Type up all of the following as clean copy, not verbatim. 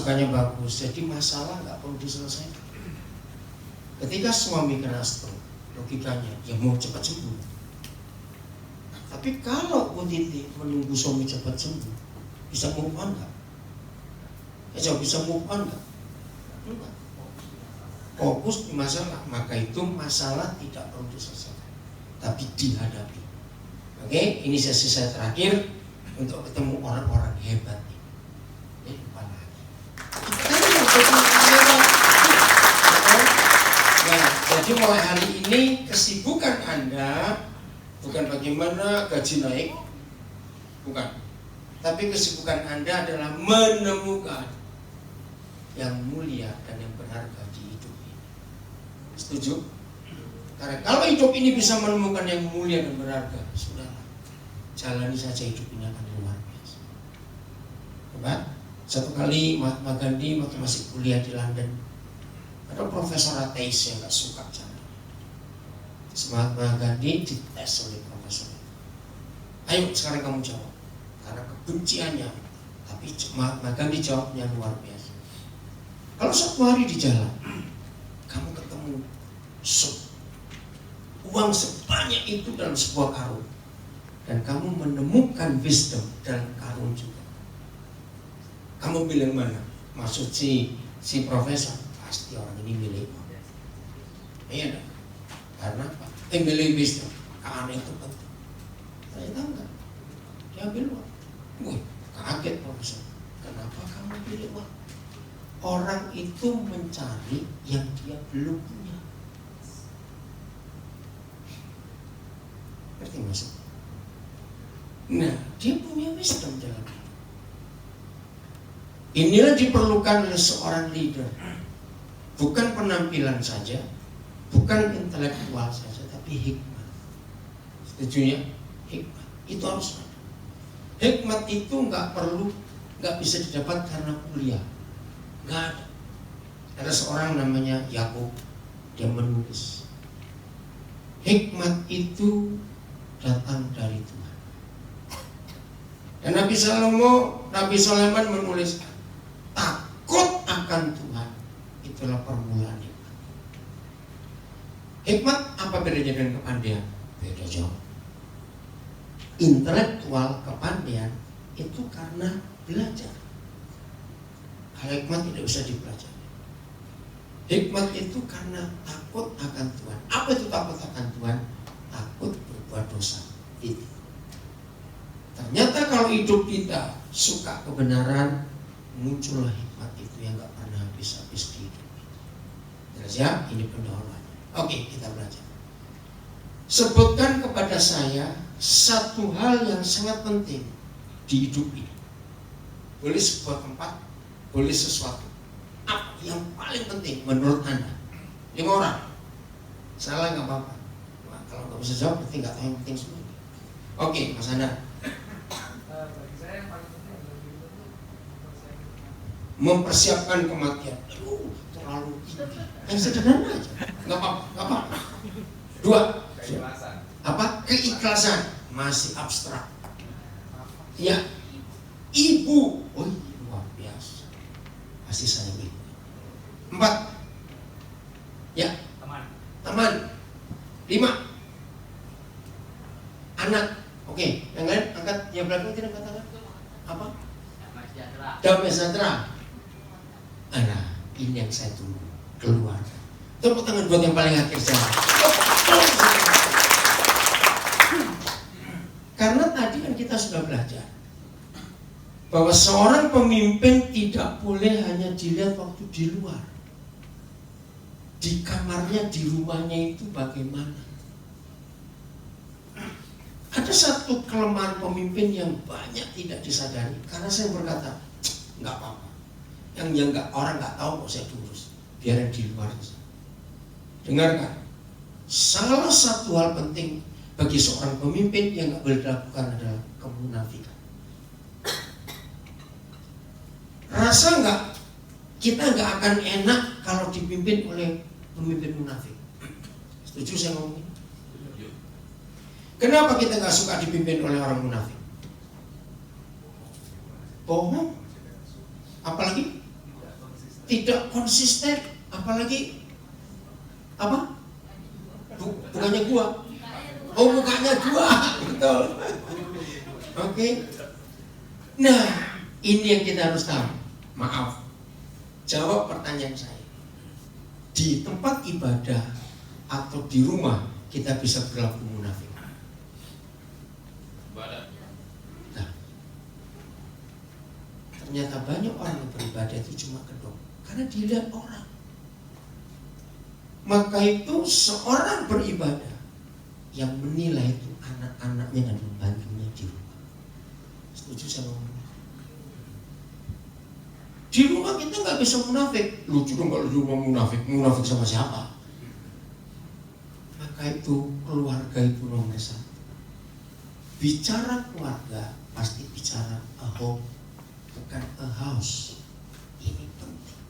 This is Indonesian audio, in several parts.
masukannya bagus. Jadi masalah nggak perlu diselesaikan. Ketika suami kena stroke, logikanya ya mau cepat sembuh. Tapi kalau Bu Titi menunggu suami cepat sembuh, bisa move on nggak? Ya bisa move on nggak? Enggak. Fokus di masalah, maka itu masalah tidak perlu diselesaikan, tapi dihadapi. Oke, ini sesi saya terakhir untuk ketemu orang-orang hebat ini. Ini lupa lagi. Nah, jadi mulai hari ini kesibukan Anda bukan bagaimana gaji naik, bukan. Tapi kesibukan Anda adalah menemukan yang mulia dan yang berharga di hidup ini. Setuju? Karena kalau hidup ini bisa menemukan yang mulia dan berharga, sudahlah, jalani saja hidup ini akan luar biasa. Coba, satu kali Mahatma Gandhi waktu masih kuliah di London, ada profesor ateis yang gak suka cara. Mahatma Gandhi dites oleh profesor. Ayo sekarang kamu jawab. Karena kebenciannya, tapi Mahatma Gandhi jawabnya luar biasa. Kalau suatu hari di jalan, kamu ketemu uang sebanyak itu dalam sebuah karung, dan kamu menemukan wisdom dalam karung juga, kamu pilih mana? Maksud si profesor, pasti orang ini milikmu. Iya enggak? Karena apa? Milih wisdom, karena itu penting. Saya tahu enggak? Dia ambil uang. Wih, kaget profesor. Kenapa kamu pilih uang? Orang itu mencari yang dia belum punya. Ngerti maksud? Nah, dia punya wisdom dalam hidup. Inilah diperlukan oleh seorang leader. Bukan penampilan saja, bukan intelektual saja, tapi hikmat. Setuju ya? Hikmat itu harus ada. Hikmat itu nggak bisa didapat karena kuliah. Nggak ada. Ada seorang namanya Yakub, dia menulis. Hikmat itu datang dari Tuhan. Dan Nabi Sulaiman menuliskan, takut akan Tuhan itulah permulaan hikmat. Hikmat apa bedanya dengan kepandaian? Beda jauh. Intelektual kepandaian itu karena belajar. Hikmat tidak bisa dipelajari. Hikmat itu karena takut akan Tuhan. Apa itu takut akan Tuhan? Takut berbuat dosa. Itu. Ternyata kalau hidup kita suka kebenaran, muncullah hikmat itu yang gak pernah habis-habis di hidup kita. Jelas ya? Ini pendahuluan. Oke, kita belajar. Sebutkan kepada saya satu hal yang sangat penting di hidup ini. Boleh sebuah tempat, boleh sesuatu. Apa yang paling penting menurut Anda? 5 orang. Salah nggak apa-apa. Nah, kalau nggak bisa jawab, berarti nggak tahu yang penting semua. Oke, Mas Anda. Bagi saya yang paling penting adalah mempersiapkan kematian. Aduh, terlalu tinggi. Yang sederhana aja. Nggak apa-apa. 2. keikhlasan. Apa? Keikhlasan. Masih abstrak. Ya. Ibu. Oh, luar biasa. Kasih sayang ibu. 4. Ya. Teman. 5. Anak. Oke. Yang lain angkat. Yang belakang tidak angkat tangan. Apa? Damai sejahtera. Nah, ini yang saya tunggu. Keluarga. Tepuk tangan buat yang paling akhir saya. Karena tadi kan kita sudah belajar bahwa seorang pemimpin tidak boleh hanya dilihat waktu di luar. Di kamarnya, di rumahnya itu bagaimana. Ada satu kelemahan pemimpin yang banyak tidak disadari. Karena saya berkata, nggak apa-apa. Yang orang nggak tahu kok saya urus. Biar yang di luar itu. Dengarkan. Salah satu hal penting bagi seorang pemimpin yang nggak boleh dilakukan adalah kemunafikan. Rasa nggak kita nggak akan enak kalau dipimpin oleh pemimpin munafik. Setuju saya ngomong ini? Kenapa kita nggak suka dipimpin oleh orang munafik? Bohong, apalagi tidak konsisten, apalagi apa? Bukannya gua. Oh, mukanya gua. Betul. Oke. Nah, ini yang kita harus tahu. Maaf. Jawab pertanyaan saya. Di tempat ibadah atau di rumah kita bisa berlaku munafik. Nah, ternyata banyak orang yang beribadah itu cuma kedok karena dilihat orang. Maka itu seorang beribadah yang menilai itu anak-anaknya dan pembantunya di rumah. Setuju sama ngomong? Di rumah kita nggak bisa munafik. Lucu dong kalau di rumah munafik. Munafik sama siapa? Maka itu keluarga itu nomor satu. Bicara keluarga pasti bicara a home, bukan a house. Ini penting.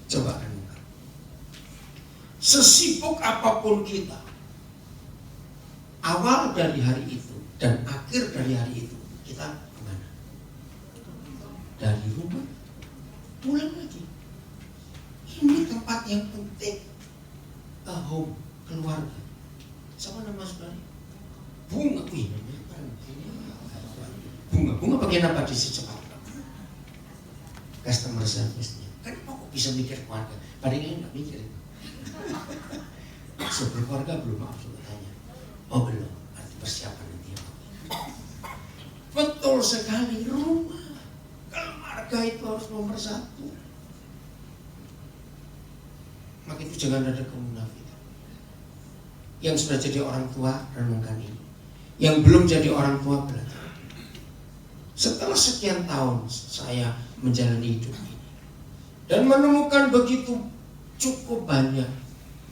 Coba renungkan. Sesibuk apapun kita, awal dari hari itu dan akhir dari hari itu, kita kemana? Dari rumah pulang lagi. Ini tempat yang penting. A home, keluarga. Siapa nama saudara? Bunga. Wih, bunga bagian apa di secepat? Customer service-nya. Kan kok bisa mikir keluarga? Padahal ini nggak mikir. So, berkeluarga belum, maaf saya tanya. Oh belum, arti persiapan nanti. Betul sekali, rumah. Keluarga itu harus nomor satu. Maka itu jangan ada kemunafikan. Yang sudah jadi orang tua, renungkan ini. Yang belum jadi orang tua, belajar. Setelah sekian tahun saya menjalani hidup ini dan menemukan begitu cukup banyak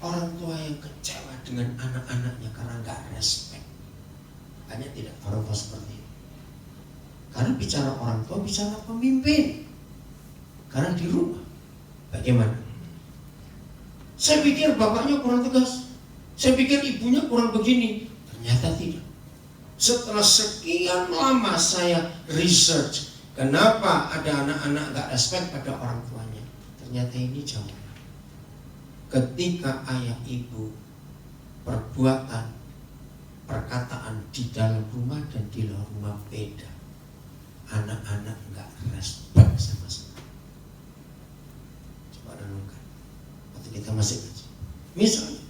orang tua yang kecewa dengan anak-anaknya karena gak respect. Banyak tidak orang tua seperti itu. Karena bicara orang tua, bicara pemimpin. Karena di rumah, bagaimana? Saya pikir bapaknya kurang tegas. Saya pikir ibunya kurang begini. Ternyata tidak. Setelah sekian lama saya research, kenapa ada anak-anak gak respect pada orang tuanya. Ternyata ini jauh. Ketika ayah ibu perbuatan, perkataan di dalam rumah dan di luar rumah beda, anak-anak nggak respect sama sekali. Coba renungkan waktu kita masih kecil. Misalnya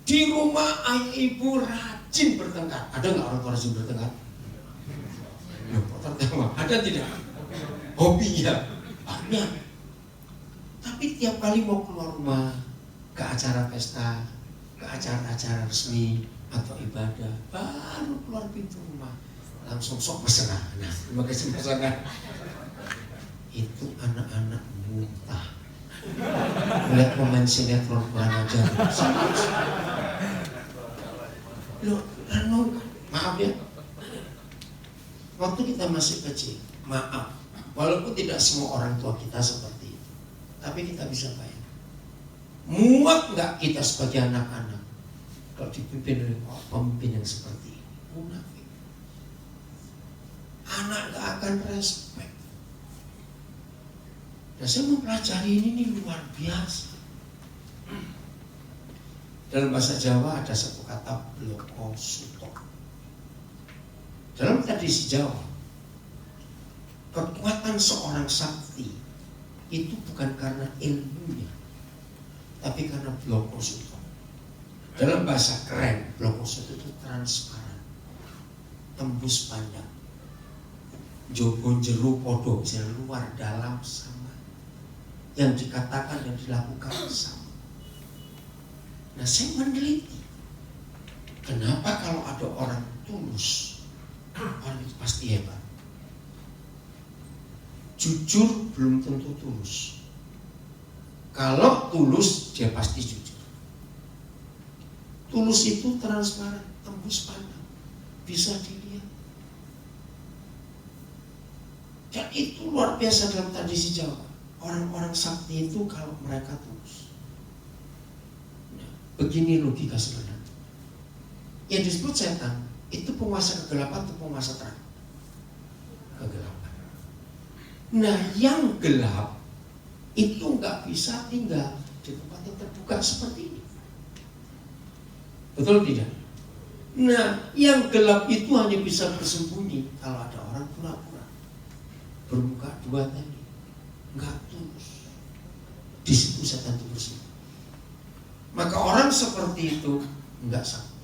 di rumah ayah ibu rajin bertengkar. Ada nggak orang tua rajin bertengkar? Ada tidak? Hobi ya, banyak. Tapi tiap kali mau keluar rumah, ke acara pesta, ke acara-acara resmi atau ibadah, baru keluar pintu rumah langsung sok mesra. Nah, terima kasih pasangan. Itu anak-anak muntah. Lihat pemain sinetron kurang ajar. Loh, renung. Maaf ya. Waktu kita masih kecil, maaf. Walaupun tidak semua orang tua kita seperti itu, tapi kita bisa bayang. Muak nggak kita sebagai anak-anak kalau dipimpin oleh pemimpin yang seperti ini? Munafik. Anak gak akan respect. Dan saya mempelajari ini luar biasa. Dalam bahasa Jawa ada satu kata bloko suto. Dalam tradisi Jawa, kekuatan seorang sakti itu bukan karena ilmunya, tapi karena bloko suto. Dalam bahasa keren, bloko suto itu transparan, tembus pandang, jogo jeru podo, luar dalam sama, yang dikatakan dan dilakukan sama. Nah, saya meneliti, kenapa kalau ada orang tulus, orang itu pasti hebat. Jujur belum tentu tulus. Kalau tulus, dia pasti jujur. Tulus itu transparan, tembus pandang, bisa dilihat. Dan itu luar biasa dalam tradisi Jawa. Orang-orang sakti itu kalau mereka tulus. Nah, begini logika sebenarnya. Yang disebut setan itu penguasa kegelapan atau penguasa terang? Kegelapan. Nah, yang gelap itu nggak bisa tinggal di tempat yang terbuka seperti ini. Betul tidak? Nah, yang gelap itu hanya bisa bersembunyi kalau ada orang pura-pura bermuka dua tadi, nggak tulus. Di situ setan itu bersembunyi. Maka orang seperti itu nggak sanggup,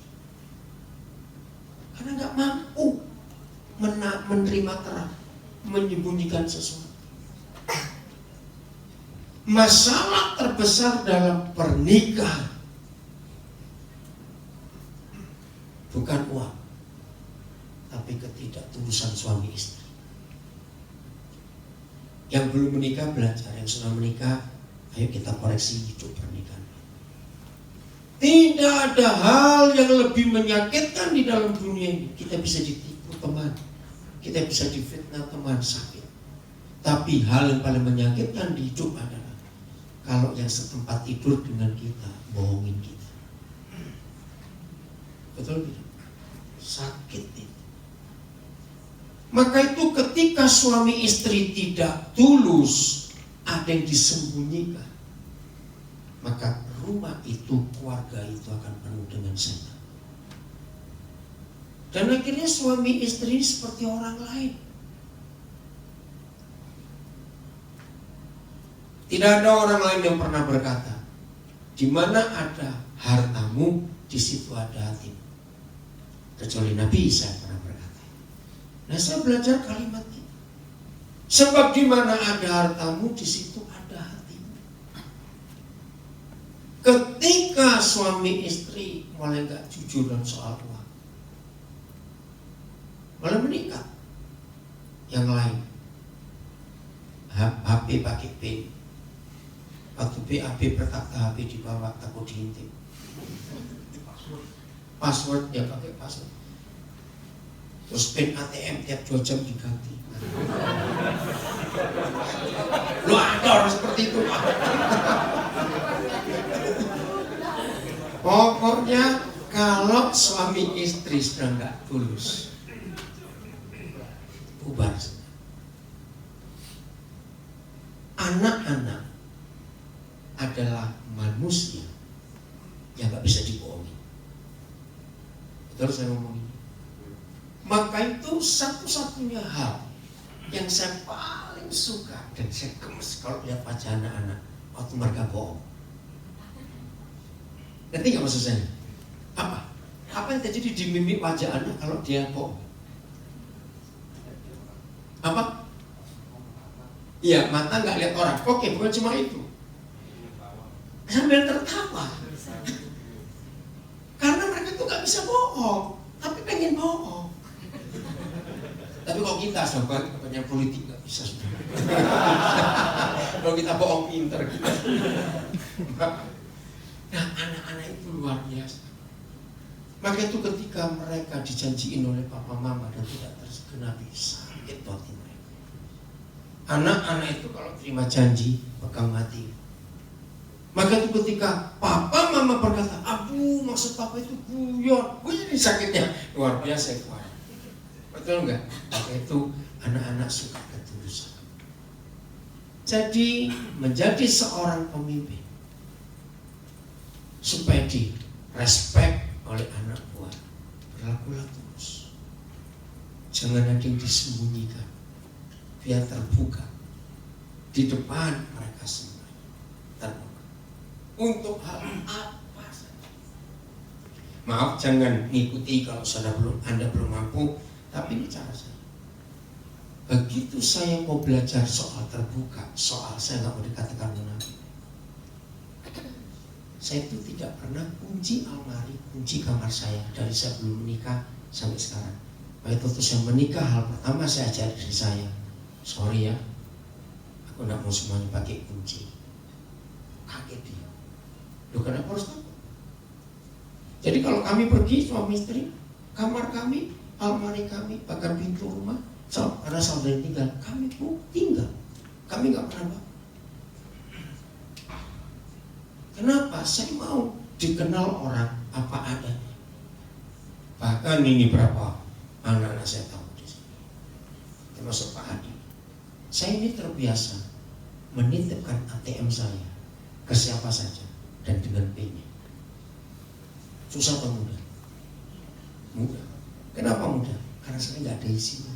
karena nggak mampu menerima terang, menyembunyikan sesuatu. Masalah terbesar dalam pernikahan bukan uang, tapi ketidaktulusan suami istri. Yang belum menikah belajar, yang sudah menikah, ayo kita koreksi hidup pernikahan. Tidak ada hal yang lebih menyakitkan di dalam dunia ini. Kita bisa ditipu teman, kita bisa difitnah teman sakit. Tapi hal yang paling menyakitkan di hidup adalah kalau yang setempat tidur dengan kita bohongin kita. Betul tidak? Sakit itu. Maka itu ketika suami istri tidak tulus, ada yang disembunyikan, maka rumah itu, keluarga itu akan penuh dengan setan. Dan akhirnya suami istri seperti orang lain. Tidak ada orang lain yang pernah berkata, di mana ada hartamu, di situ ada hatimu. Kecuali Nabi Isa pernah berkata. Nah, saya belajar kalimat ini. Sebab di mana ada hartamu, di situ ada hatimu. Ketika suami istri mulai gak jujur dalam soal uang, malah menikah. Yang lain HP pakai PIN. Waktu BAB berkata HP dibawa, takut diintip. Password dia pakai password. Terus PIN ATM tiap 2 jam diganti. Lu ada orang seperti itu, Pak. Pokoknya kalau suami istri sudah nggak tulus, bubar. Anak-anak adalah manusia yang nggak bisa dibohongi. Betul saya ngomong ini. Maka itu satu-satunya hal yang saya paling suka dan saya gemes kalau lihat wajah anak-anak waktu mereka bohong. Ngerti nggak maksud saya? Apa yang terjadi di mimik wajah anak kalau dia bohong? Apa? Iya, mata nggak lihat orang. Oke, bukan cuma itu. Sambil tertawa. Karena mereka tuh nggak bisa bohong, tapi pengen bohong. Tapi kalau kita sobat banyak politik nggak bisa. Kalau kita bohong pinter. Nah, anak-anak itu luar biasa. Maka itu ketika mereka dijanjiin oleh papa mama dan tidak tergenapi, sakit hati mereka. Anak-anak itu kalau terima janji pegang mati. Maka itu ketika papa mama berkata, aduh maksud papa itu guyon, ini sakitnya luar biasa itu. Betul enggak? Maka itu anak-anak suka ketulusan. Jadi menjadi seorang pemimpin supaya di respect oleh anak buah, berlakulah tulus. Jangan ada yang disembunyikan, biar terbuka di depan mereka semua. Terbuka untuk hal apa saja. Maaf, jangan ngikuti kalau Anda belum mampu, tapi ini cara saya. Begitu saya mau belajar soal terbuka, soal saya nggak mau dikatakan munafik. Saya itu tidak pernah kunci almari, kunci kamar saya dari saya belum menikah sampai sekarang. Baik itu saya menikah, hal pertama saya ajari diri saya, sorry ya, aku nggak mau semuanya pakai kunci. Kaget dia. Loh, kenapa harus takut? Jadi kalau kami pergi suami istri, kamar kami, almari kami, bahkan pintu rumah, karena saudara tinggal, kami pun tinggal. Kami nggak pernah bawa. Kenapa? Saya mau dikenal orang apa adanya. Bahkan ini berapa anak-anak saya tahu di sini, termasuk Pak Adi. Saya ini terbiasa menitipkan ATM saya ke siapa saja dan dengan PIN-nya. Susah atau mudah? Mudah. Kenapa mudah? Karena saya nggak ada isinya.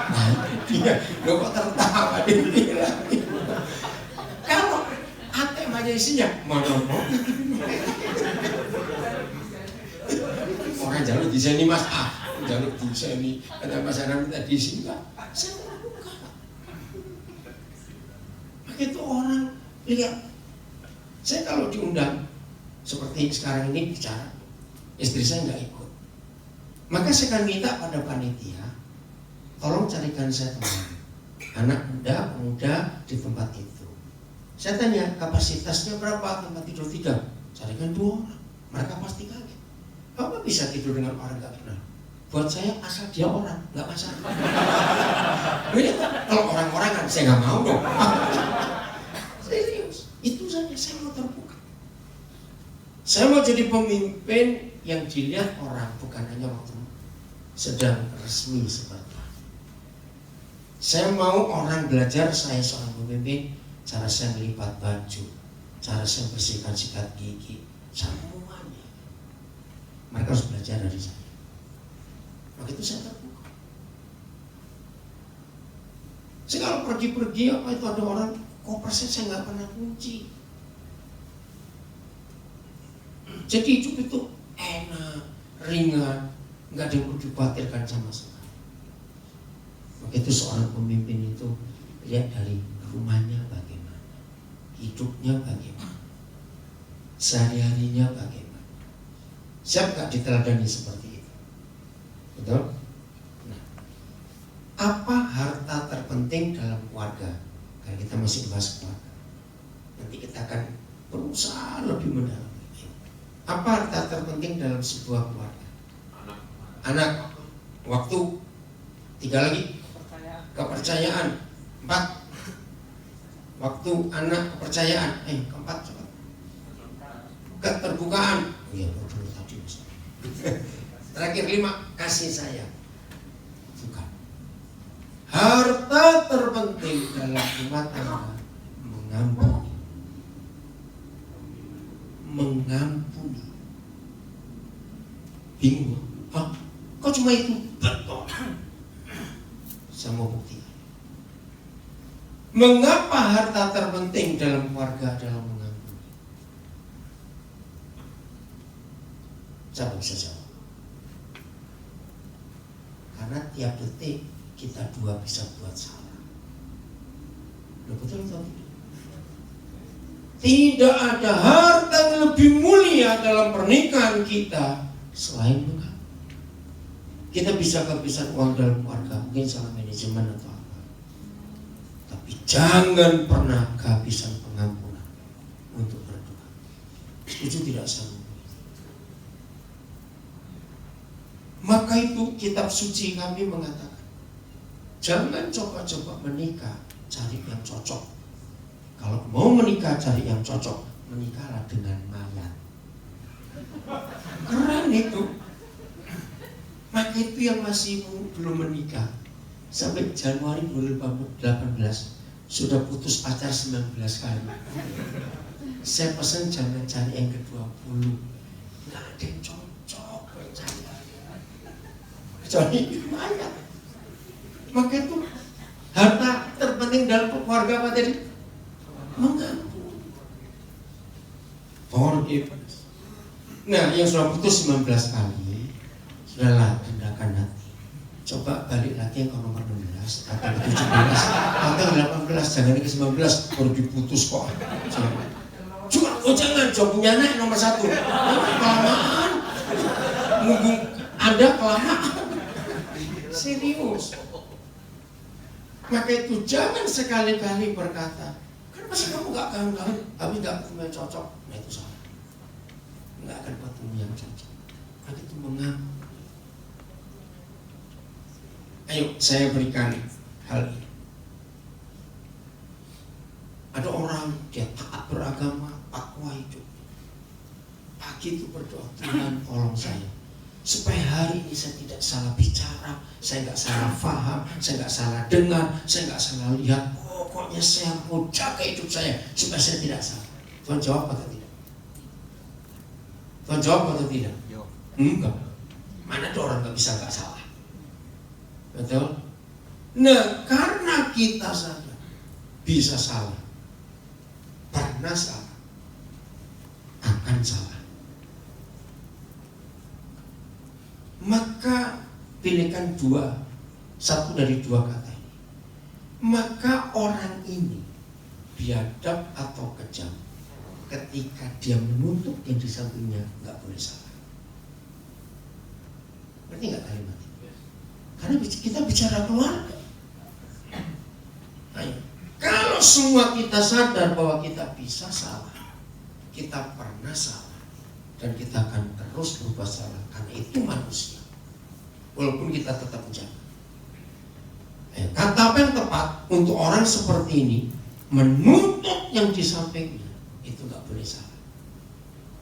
Nah, dia lo kok tertawa dia bilang. Kalau ATM aja isinya, mana mau? Orang jalur di sini mas, jalur di sini, kata Mas Anam minta diisi enggak? Saya buka. Begitu orang lihat, saya kalau diundang seperti sekarang ini bicara, istri saya nggak ikut. Maka saya akan minta pada panitia, tolong carikan saya teman, anak muda, pemuda di tempat itu. Saya tanya kapasitasnya berapa tempat tidur 3? Carikan 2 orang. Mereka pasti kaget. Bapak bisa tidur dengan orang nggak kenal? Buat saya asal dia orang, nggak masalah. Kalau orang-orang kan saya nggak mau dong. Serius, itu saja saya mau terbuka. Saya mau jadi pemimpin yang dilihat orang, bukan hanya waktu sedang resmi seperti itu. Saya mau orang belajar saya seorang pemimpin, cara saya melipat baju, cara saya bersihkan sikat gigi, semuanya. Mereka harus belajar dari saya. Maka itu saya terbuka. Saya kalau pergi-pergi apa itu ada orang koper saya nggak pernah kunci. Jadi hidup itu enak, ringan, nggak ada yang perlu dikhawatirkan sama sekali. Maka itu seorang pemimpin itu lihat dari rumahnya bagaimana, hidupnya bagaimana, sehari-harinya bagaimana. Siap nggak diteladani seperti itu? Betul? Nah, apa harta terpenting dalam keluarga? Karena kita masih bahas keluarga. Nanti kita akan berusaha lebih mendalam. Apa harta terpenting dalam sebuah keluarga? Anak. Waktu. 3 lagi. Kepercayaan. 4. Waktu, anak, kepercayaan. Keempat coba. Keterbukaan. Oh iya, dulu tadi. Terakhir 5, kasih sayang. Bukan. Harta terpenting dalam rumah tangga mengampuni. Mengampuni. Bingung? Kok cuma itu? Betul. Saya mau bukti. Mengapa harta terpenting dalam keluarga adalah mengampuni? Siapa bisa jawab? Karena tiap detik kita 2 bisa buat salah. Betul atau tidak? Tidak ada harta yang lebih mulia dalam pernikahan kita selain mengampuni. Kita bisa kehabisan uang dalam keluarga, mungkin salah manajemen atau apa. Tapi jangan pernah kehabisan pengampunan untuk berdoa. Setuju tidak sama? Maka itu kitab suci kami mengatakan, jangan coba-coba menikah cari yang cocok. Kalau mau menikah cari yang cocok, menikahlah dengan mayat. Keren itu. Maka itu yang masih belum menikah sampai Januari 2018 sudah putus pacar 19 kali. Saya pesan jangan cari yang ke-20. Nggak ada yang cocok kecuali mayat. Maka itu harta terpenting dalam keluarga apa tadi? Mengampuni. Forgiveness. Nah, yang sudah putus 19 kali, sudahlah tindakan hati. Coba balik lagi yang ke nomor 16 atau ke 17 atau 18, jangan ke 19 baru diputus kok. Jangan, coba punya anak nomor 1. Kelamaan. Nunggu Anda kelamaan. Serius. Maka itu jangan sekali-kali berkata, kenapa sih kamu gak kangen, tapi gak ketemu yang cocok. Nah itu salah. Gak akan ketemu yang cocok. Maka itu mengaku. Ayo saya berikan hal ini. Ada orang dia taat beragama, takwa hidup. Pagi itu berdoa, Tuhan tolong saya supaya hari ini saya tidak salah bicara, saya nggak salah paham, saya nggak salah dengar, saya nggak salah lihat. Kok pokoknya saya mau jaga hidup saya supaya saya tidak salah. Tuhan jawab atau tidak? Tuhan jawab atau tidak? Enggak. Mana ada orang nggak bisa nggak salah? Betul? Nah, karena kita sadar bisa salah, pernah salah, akan salah, maka pilihkan satu dari dua kata ini. Maka orang ini biadab atau kejam, ketika dia menuntut yang di sampingnya nggak boleh salah. Berarti nggak kalimat ini? Karena kita bicara keluarga. Ayo. Kalau semua kita sadar bahwa kita bisa salah, kita pernah salah, dan kita akan terus berbuat salah, karena itu manusia. Walaupun kita tetap menjaga. Kata apa yang tepat untuk orang seperti ini, menuntut yang di sampingnya, itu nggak boleh salah.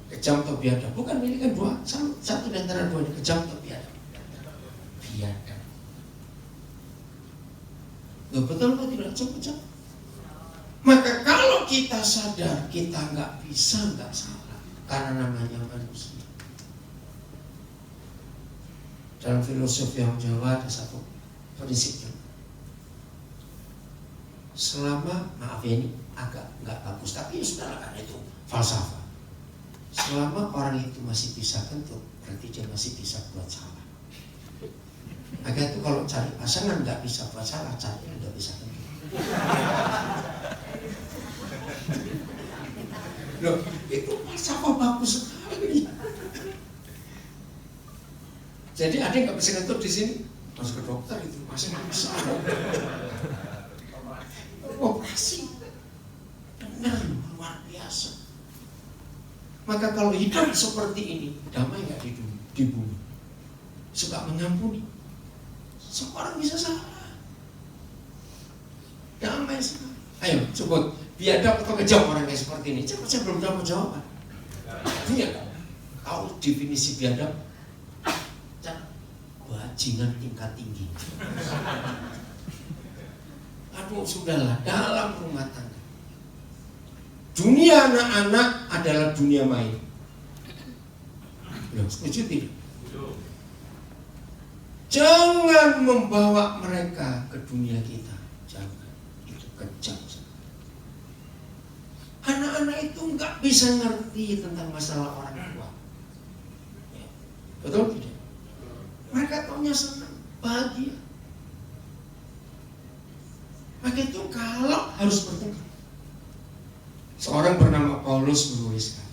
Kejam atau biadab, bukan ini kan dua, satu di antara dua ini, kejam atau biadab. Biadab. Betul atau tidak? Coba. Maka kalau kita sadar kita nggak bisa nggak salah, karena namanya manusia. Dalam filosofi yang Jawa ada satu prinsipnya. Selama, maaf ya ini agak nggak bagus, tapi ya sudahlah, karena itu falsafah. Selama orang itu masih bisa kentut, berarti dia masih bisa buat salah. Maka itu kalau cari pasangan nggak bisa buat salah, cari yang nggak bisa kentut. Loh, itu falsafah bagus sekali. Jadi ada yang nggak bisa kentut di sini, masuk ke dokter itu masih bisa. Operasi, benar luar biasa. Maka kalau hidup seperti ini, damai nggak di bumi, suka mengampuni, semua orang bisa salah, damai sekali. Ayo sebut biadab atau kejam orang kayak seperti ini. Coba saya belum dapat jawaban. Punya nggak? Tahu definisi biadab? Bajingan tingkat tinggi. Aduh sudahlah, dalam rumah tangga, dunia anak-anak adalah dunia main. Setuju tidak? Jangan membawa mereka ke dunia kita. Jangan, itu kejam. Anak-anak itu nggak bisa ngerti tentang masalah orang tua. Betul tidak? Mereka taunya senang, bahagia. Maka itu kalau harus bertengkar. Seorang bernama Paulus menuliskan,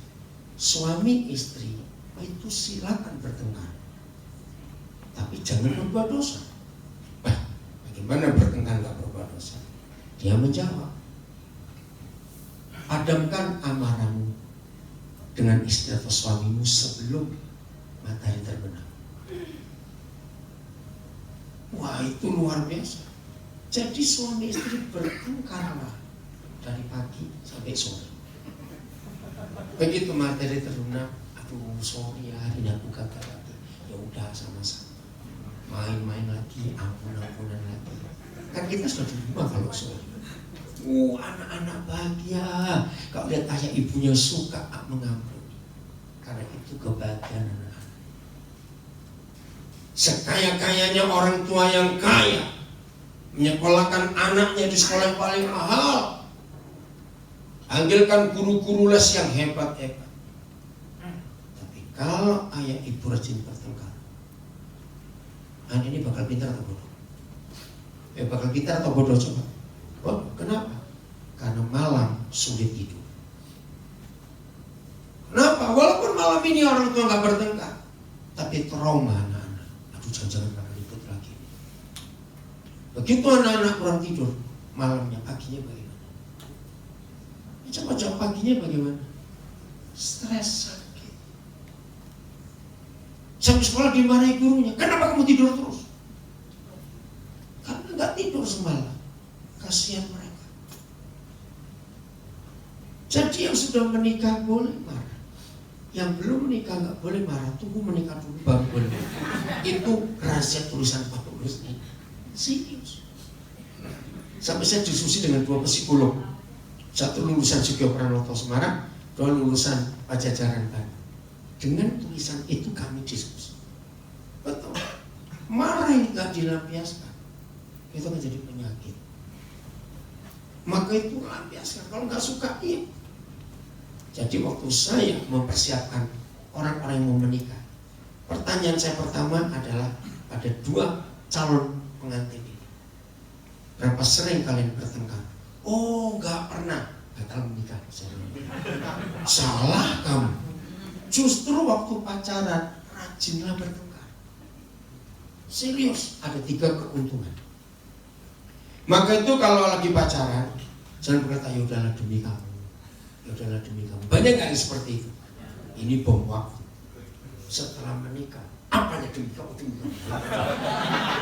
suami istri itu silakan bertengkar, tapi jangan berbuat dosa. Bagaimana bertengkar nggak berbuat dosa? Dia menjawab, padamkan amarahmu dengan istri atau suamimu sebelum matahari terbenam. Wah, itu luar biasa. Jadi suami istri bertengkarlah dari pagi sampai sore. Begitu matahari terbenam, aduh sorry ya, hari ini aku gagal lagi. Ya udah sama-sama main-main lagi, ampun-ampunan lagi. Kan kita sudah di rumah kalau sore. Anak-anak bahagia. Kalau lihat ayah ibunya suka mengampuni, karena itu kebahagiaan anak-anak. Sekaya-kayanya orang tua yang kaya menyekolahkan anaknya di sekolah yang paling mahal, panggilkan guru-guru les yang hebat-hebat. Tapi kalau ayah ibu rajin bertengkar, anak ini bakal pintar atau bodoh? Bakal pintar atau bodoh coba? Oh, kenapa? Karena malam sulit tidur. Kenapa? Walaupun malam ini orang tua nggak bertengkar, tapi trauma anak-anak. Aduh, jangan-jangan bakal ribut lagi. Begitu anak-anak kurang tidur, malamnya, paginya bagaimana? Coba jawab paginya bagaimana? Stres, sakit. Sampai sekolah dimarahi gurunya. Kenapa kamu tidur terus? Karena nggak tidur semalam. Kasihan mereka. Jadi yang sudah menikah boleh marah, yang belum menikah nggak boleh marah. Tunggu menikah dulu baru boleh. Itu rahasia tulisan Paulus ini. Serius. Sampai saya diskusi dengan 2 psikolog. Satu lulusan Sugio Pranoto Semarang, 2 lulusan Pajajaran Bandung. Dengan tulisan itu kami diskusi. Betul. Marah yang gak dilampiaskan, itu akan jadi penyakit. Maka itu lampiaskan. Kalau nggak suka, iya. Jadi waktu saya mempersiapkan orang-orang yang mau menikah, pertanyaan saya pertama adalah pada 2 calon pengantin ini. Berapa sering kalian bertengkar? Oh, nggak pernah. Gagal menikah. Salah kamu. Justru waktu pacaran rajinlah bertengkar. Serius, ada 3 keuntungan. Maka itu kalau lagi pacaran, jangan berkata ya udahlah demi kamu, ya udahlah demi kamu. Banyak nggak yang seperti itu? Ini bom waktu. Setelah menikah, apanya demi kamu, demi kamu.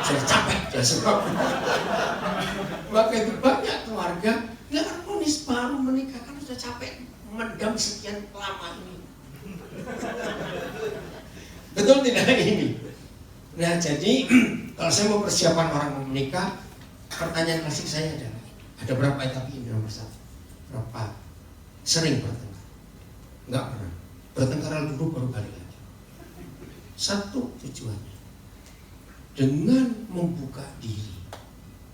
Saya capek, saya serap. Maka itu banyak keluarga nggak harmonis baru menikah, kan sudah capek mendam sekian lama ini. Betul tidak ini? Nah jadi kalau saya mau persiapan orang mau menikah, pertanyaan klasik saya adalah ada berapa etapa ini nomor 1? Berapa sering bertengkar? Enggak pernah. Bertengkar dulu baru balik lagi. 1 tujuannya dengan membuka diri.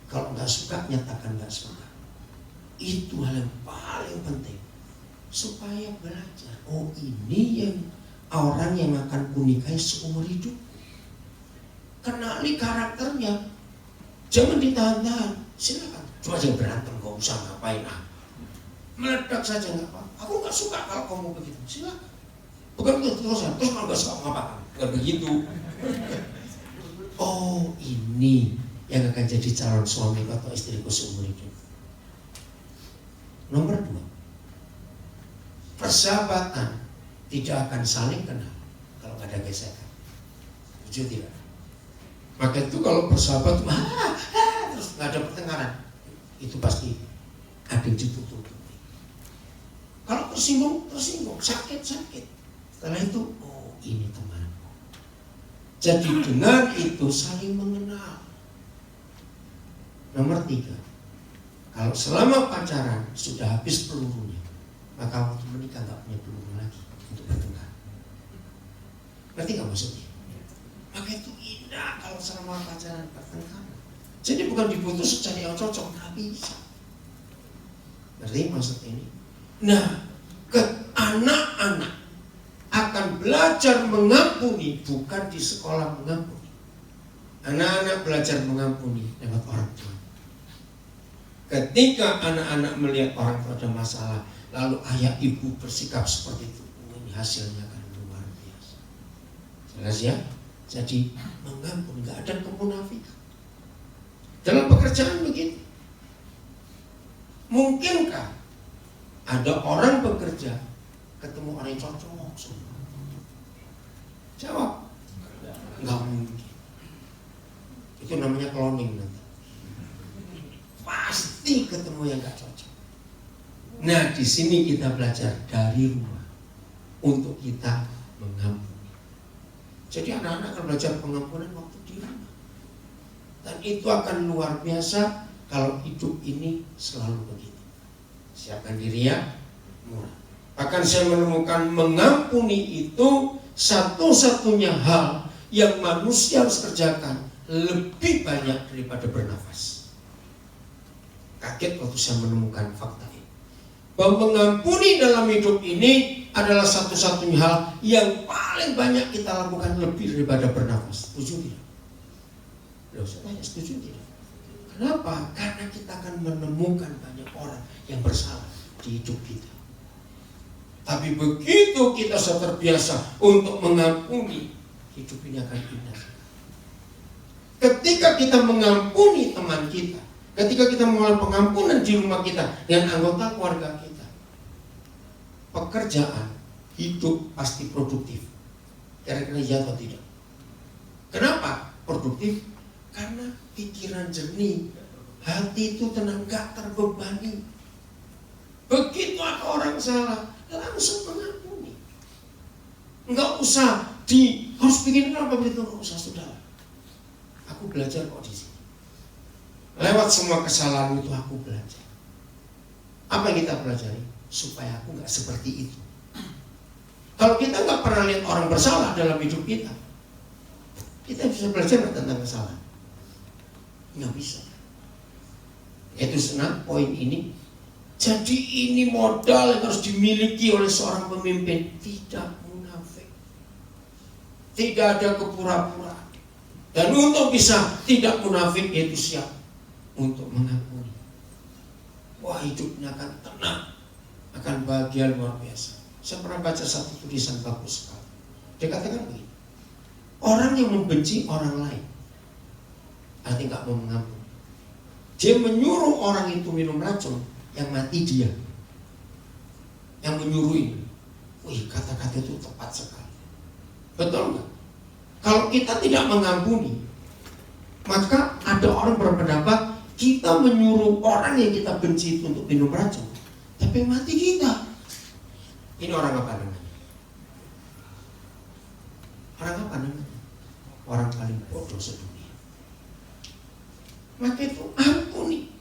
Kalau nggak suka nyatakan nggak suka. Itu hal yang paling penting supaya belajar. Oh ini yang orang yang akan kunikahi seumur hidup. Kenali karakternya. Jangan ditahan-tahan. Silakan. Cuma jangan berantem, gak usah ngapain. Meledak saja nggak apa. Aku nggak suka kalau kamu begitu. Silakan. Bukan itu terus kalau nggak suka ngapa? Nggak begitu. Oh ini yang akan jadi calon suami atau istriku seumur hidup. Nomor 2, persahabatan tidak akan saling kenal kalau nggak ada gesekan. Setuju tidak? Maka itu kalau bersahabat terus nggak ada pertengkaran, itu pasti ada yang ditutup. Kalau tersinggung, sakit. Setelah itu, oh ini temanku. Jadi dengan itu saling mengenal. Nomor 3, kalau selama pacaran sudah habis pelurunya, maka waktu menikah nggak punya peluru lagi untuk bertengkar. Ngerti nggak maksudnya? Maka itu indah kalau selama pacaran bertengkar. Jadi bukan diputus cari yang cocok, nggak bisa. Ngerti maksud ini? Nah, anak-anak akan belajar mengampuni bukan di sekolah mengampuni. Anak-anak belajar mengampuni lewat orang tua. Ketika anak-anak melihat orang tua ada masalah, lalu ayah ibu bersikap seperti itu, ini hasilnya akan luar biasa. Jelas ya? Jadi mengampuni, nggak ada kemunafikan. Dalam pekerjaan begitu. Mungkinkah ada orang bekerja ketemu orang yang cocok semua? Jawab, nggak mungkin. Itu namanya cloning nanti. Pasti ketemu yang nggak cocok. Nah di sini kita belajar dari rumah untuk kita mengampuni. Jadi anak-anak akan belajar pengampunan waktu di rumah. Dan itu akan luar biasa kalau hidup ini selalu begitu. Siapkan diri ya, murah. Bahkan saya menemukan mengampuni itu satu-satunya hal yang manusia harus kerjakan lebih banyak daripada bernafas. Kaget waktu saya menemukan fakta ini. Bahwa mengampuni dalam hidup ini adalah satu-satunya hal yang paling banyak kita lakukan lebih daripada bernafas. Setuju tidak? Loh, saya tanya, setuju tidak? Kenapa? Karena kita akan menemukan banyak orang yang bersalah di hidup kita. Tapi begitu kita sudah terbiasa untuk mengampuni, hidup ini akan indah. Ketika kita mengampuni teman kita, ketika kita mengalami pengampunan di rumah kita dengan anggota keluarga kita, pekerjaan, hidup pasti produktif. Kira-kira ya atau tidak? Kenapa produktif? Karena pikiran jernih, hati itu tenang, gak terbebani. Begitu ada orang salah, langsung mengampuni. Enggak usah harus bikin apa begitu, enggak usah, sudah. Aku belajar kok di sini. Lewat semua kesalahan itu aku belajar. Apa yang kita pelajari? Supaya aku nggak seperti itu. Kalau kita nggak pernah lihat orang bersalah dalam hidup kita bisa belajar tentang kesalahan? Nggak bisa. Itu senang poin ini. Jadi ini modal yang harus dimiliki oleh seorang pemimpin. Tidak munafik, tidak ada kepura-pura. Dan untuk bisa tidak munafik, yaitu siap untuk mengampuni. Wah, hidupnya akan tenang, akan bahagia luar biasa. Saya pernah baca satu tulisan bagus sekali. Dia katakan begini, orang yang membenci orang lain artinya nggak mau mengampuni. Dia menyuruh orang itu minum racun, yang mati dia. Yang menyuruh ini. Wih, kata-kata itu tepat sekali. Betul nggak? Kalau kita tidak mengampuni, maka ada orang berpendapat kita menyuruh orang yang kita benci itu untuk minum racun, tapi mati kita. Ini orang apa namanya? Orang apa namanya? Orang paling bodoh sedunia. Maka itu ampuni.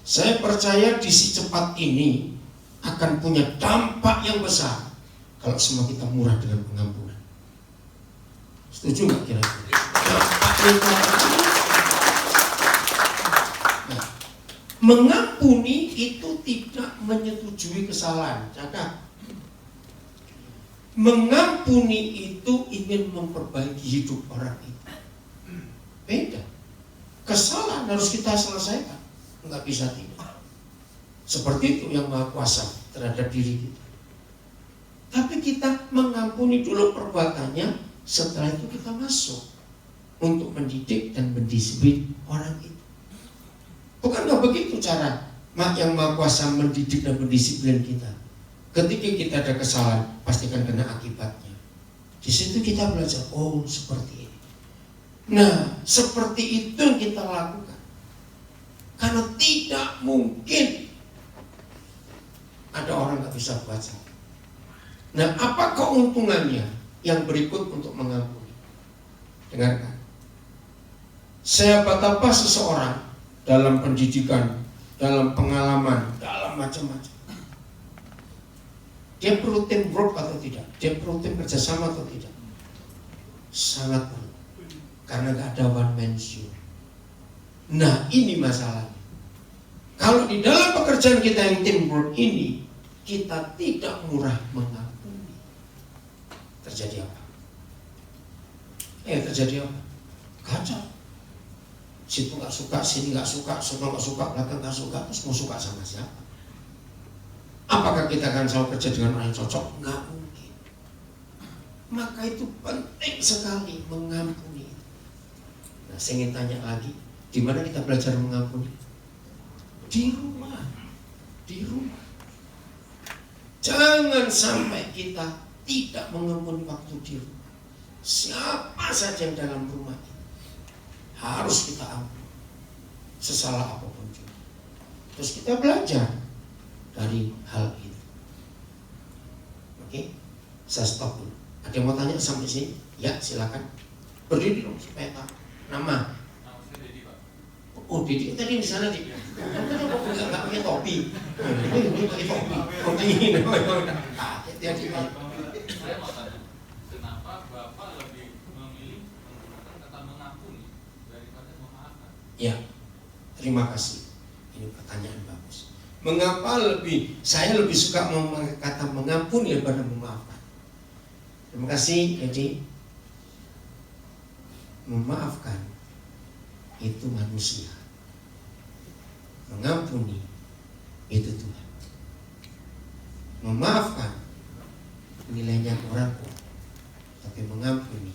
Saya percaya di si cepat ini akan punya dampak yang besar kalau semua kita murah dengan pengampunan. Setuju nggak kira-kira? Nah, mengampuni itu tidak menyetujui kesalahan. Catat. Mengampuni itu ingin memperbaiki hidup orang itu. Beda. Kesalahan harus kita selesaikan. Nggak bisa tidak. Seperti itu yang Maha Kuasa terhadap diri kita. Tapi kita mengampuni dulu perbuatannya, setelah itu kita masuk untuk mendidik dan mendisiplin orang itu. Bukankah begitu cara yang Maha Kuasa mendidik dan mendisiplin kita? Ketika kita ada kesalahan, pastikan kena akibatnya. Di situ kita belajar, oh seperti ini. Nah, seperti itu yang kita lakukan. Karena tidak mungkin ada orang nggak bisa baca. Nah, apa keuntungannya yang berikut untuk mengampuni? Dengarkan. Saya betapa seseorang dalam pendidikan, dalam pengalaman, dalam macam-macam. Dia perlu teamwork atau tidak? Dia perlu tim kerjasama atau tidak? Sangat perlu. Karena nggak ada one man show. Nah, ini masalahnya. Kalau di dalam pekerjaan kita yang teamwork ini, kita tidak murah mengampuni, terjadi apa? Terjadi apa? Kacau. Situ nggak suka, sini nggak suka, sono nggak suka, belakang nggak suka, terus mau suka sama siapa? Apakah kita akan selalu kerja dengan orang yang cocok? Nggak mungkin. Maka itu penting sekali mengampuni. Nah, saya ingin tanya lagi, di mana kita belajar mengampuni? Di rumah. Di rumah. Jangan sampai kita tidak mengampuni waktu di rumah. Siapa saja yang dalam rumah ini harus kita ampuni, sesalah apapun juga. Terus kita belajar dari hal itu. Oke, saya stop dulu. Ada yang mau tanya sampai sini? Ya, silakan. Berdiri dong supaya tahu. Nama? Oh, Didi tadi di sana di. Kamu kok nggak pakai topi? Ini pakai topi. Oh, ini namanya. Jadi saya mau tanya, kenapa Bapak lebih memilih menggunakan kata mengampuni daripada memaafkan? Ya, terima kasih. Ini pertanyaan bagus. Mengapa saya lebih suka memakai kata mengampuni daripada memaafkan? Terima kasih. Jadi memaafkan itu manusia. Mengampuni itu Tuhan. Memaafkan nilainya kurang, tapi mengampuni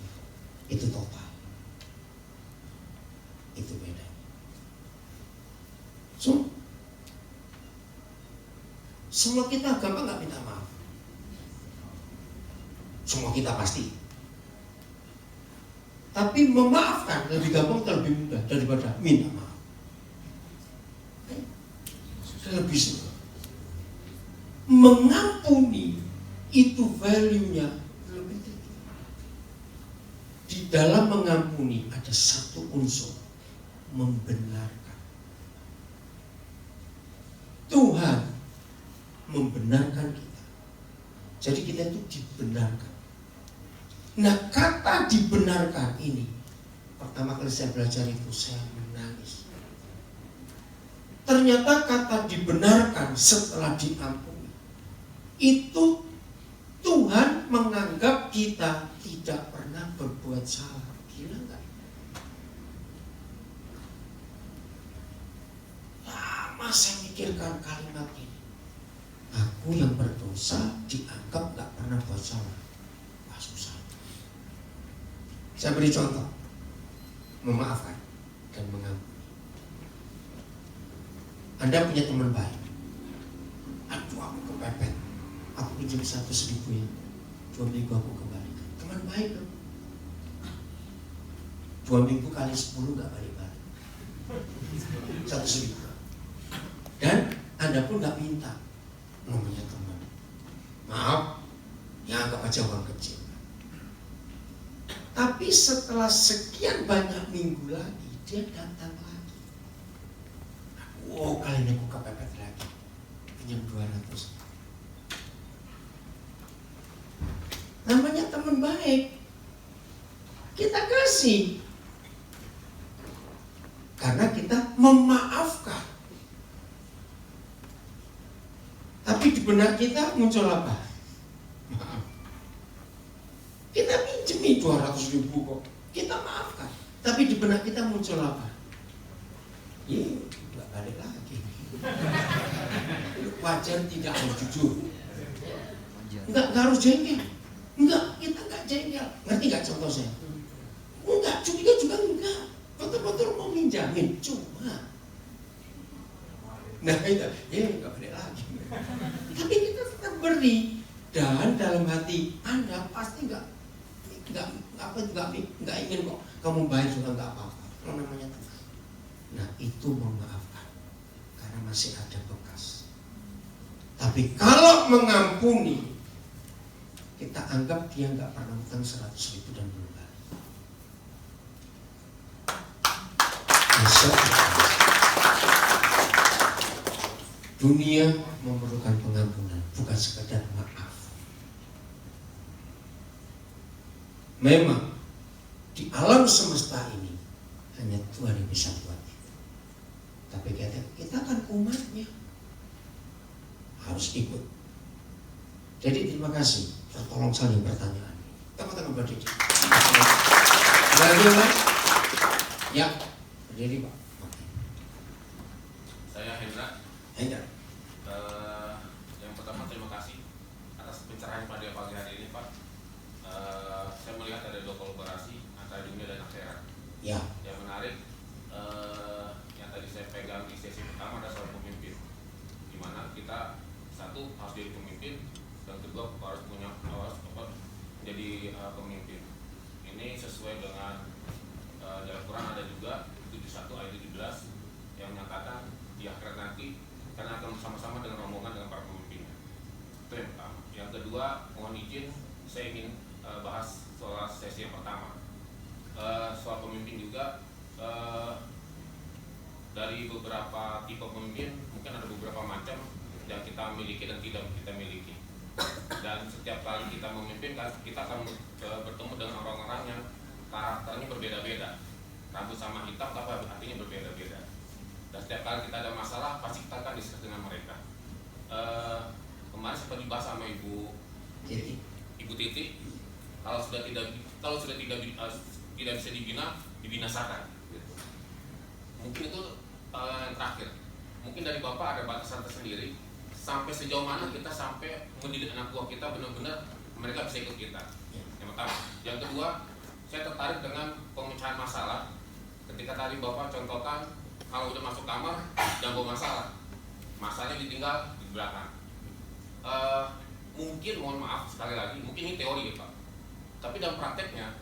itu total. Itu beda. Semua kita gampang nggak minta maaf. Semua kita pasti. Tapi memaafkan lebih gampang atau lebih mudah daripada minta maaf. Lebih suka. Mengampuni itu value-nya lebih tinggi. Di dalam mengampuni ada satu unsur, membenarkan. membenarkan kita. Jadi kita itu dibenarkan. Nah, kata dibenarkan ini, pertama kali saya belajar itu saya menangis. Ternyata kata dibenarkan setelah diampuni itu Tuhan menganggap kita tidak pernah berbuat salah. Gila nggak? Lama saya mikirkan kalimat ini. Aku yang berdosa dianggap nggak pernah buat salah. Wah, susah. Saya beri contoh. Memaafkan dan mengampuni. Anda punya teman baik. Aduh, aku kepepet. Aku pinjam 100.000 ya. 2 minggu aku kembalikan. Teman baik loh. 2 minggu kali 10 gak balik-balik. 100.000. Dan Anda pun gak minta. Namanya teman. Maaf, ya anggap aja uang kecil. Tapi setelah sekian banyak minggu lagi, dia datang lagi. Oh, kali ini aku kepepet lagi. Pinjam 200. Namanya teman baik. Kita kasih. Karena kita memaafkan. Tapi di benak kita muncul apa? Maaf. Kita pinjemi 200.000 kok. Kita maafkan. Tapi di benak kita muncul apa? Iya, gak balik lagi. Wajar tidak harus jujur. Enggak harus jengkel. Enggak, kita enggak jengkel. Ngerti gak contoh saya? Enggak, curiga juga enggak. Betul-betul mau minjamin, cuma. Nah itu, ya enggak balik lagi. Tapi kita tetap beri. Dan dalam hati Anda pasti enggak ingin kok kamu baik juga enggak apa-apa. Kalau namanya teman. Nah itu memaafkan. Karena masih ada bekas. Tapi kalau mengampuni, kita anggap dia nggak pernah utang 100.000 dan belum balik. Besok dunia memerlukan pengampunan, bukan sekedar maaf. Memang di alam semesta ini hanya Tuhan yang bisa buat itu. Tapi kita kan umatnya harus ikut. Jadi terima kasih. Tolong saling pertanyaan. Tengok-tengok berdiri. Bagaimana? Ya, berdiri Pak. Saya Hendra. Hendra. Yang pertama terima kasih atas pencerahan pada pagi hari ini Pak. Saya melihat ada 2 kolaborasi antara dunia dan akhirat. Ya. Yang menarik, yang tadi saya pegang di sesi pertama ada soal pemimpin, di mana kita satu harus jadi pemimpin, dan kedua harus menjadi pemimpin. Ini sesuai dengan dalam Quran ada juga 71 ayat 17 yang menyatakan di akhirat nanti karena akan bersama-sama dengan rombongan dengan para pemimpinnya. Itu yang pertama. Yang kedua, mohon izin saya ingin bahas soal sesi yang pertama. Soal pemimpin juga dari beberapa tipe pemimpin mungkin ada beberapa macam yang kita miliki dan tidak kita miliki. Dan setiap kali kita memimpin, kita akan bertemu dengan orang-orang yang karakternya berbeda-beda. Rambut sama hitam tapi artinya berbeda-beda. Dan setiap kali kita ada masalah, pasti kita akan diskusi dengan mereka. Kemarin sempat dibahas sama Ibu Titi, kalau sudah tidak bisa dibinasakan. Gitu. Mungkin itu yang terakhir. Mungkin dari Bapak ada batasan tersendiri. Sampai sejauh mana kita sampai mendidik anak buah kita benar-benar mereka bisa ikut kita. Yang pertama. Yang kedua, saya tertarik dengan pemecahan masalah. Ketika tadi Bapak contohkan kalau udah masuk kamar jangan bawa masalah. Masalahnya ditinggal di belakang. Mungkin mohon maaf sekali lagi, mungkin ini teori ya Pak. Tapi dalam prakteknya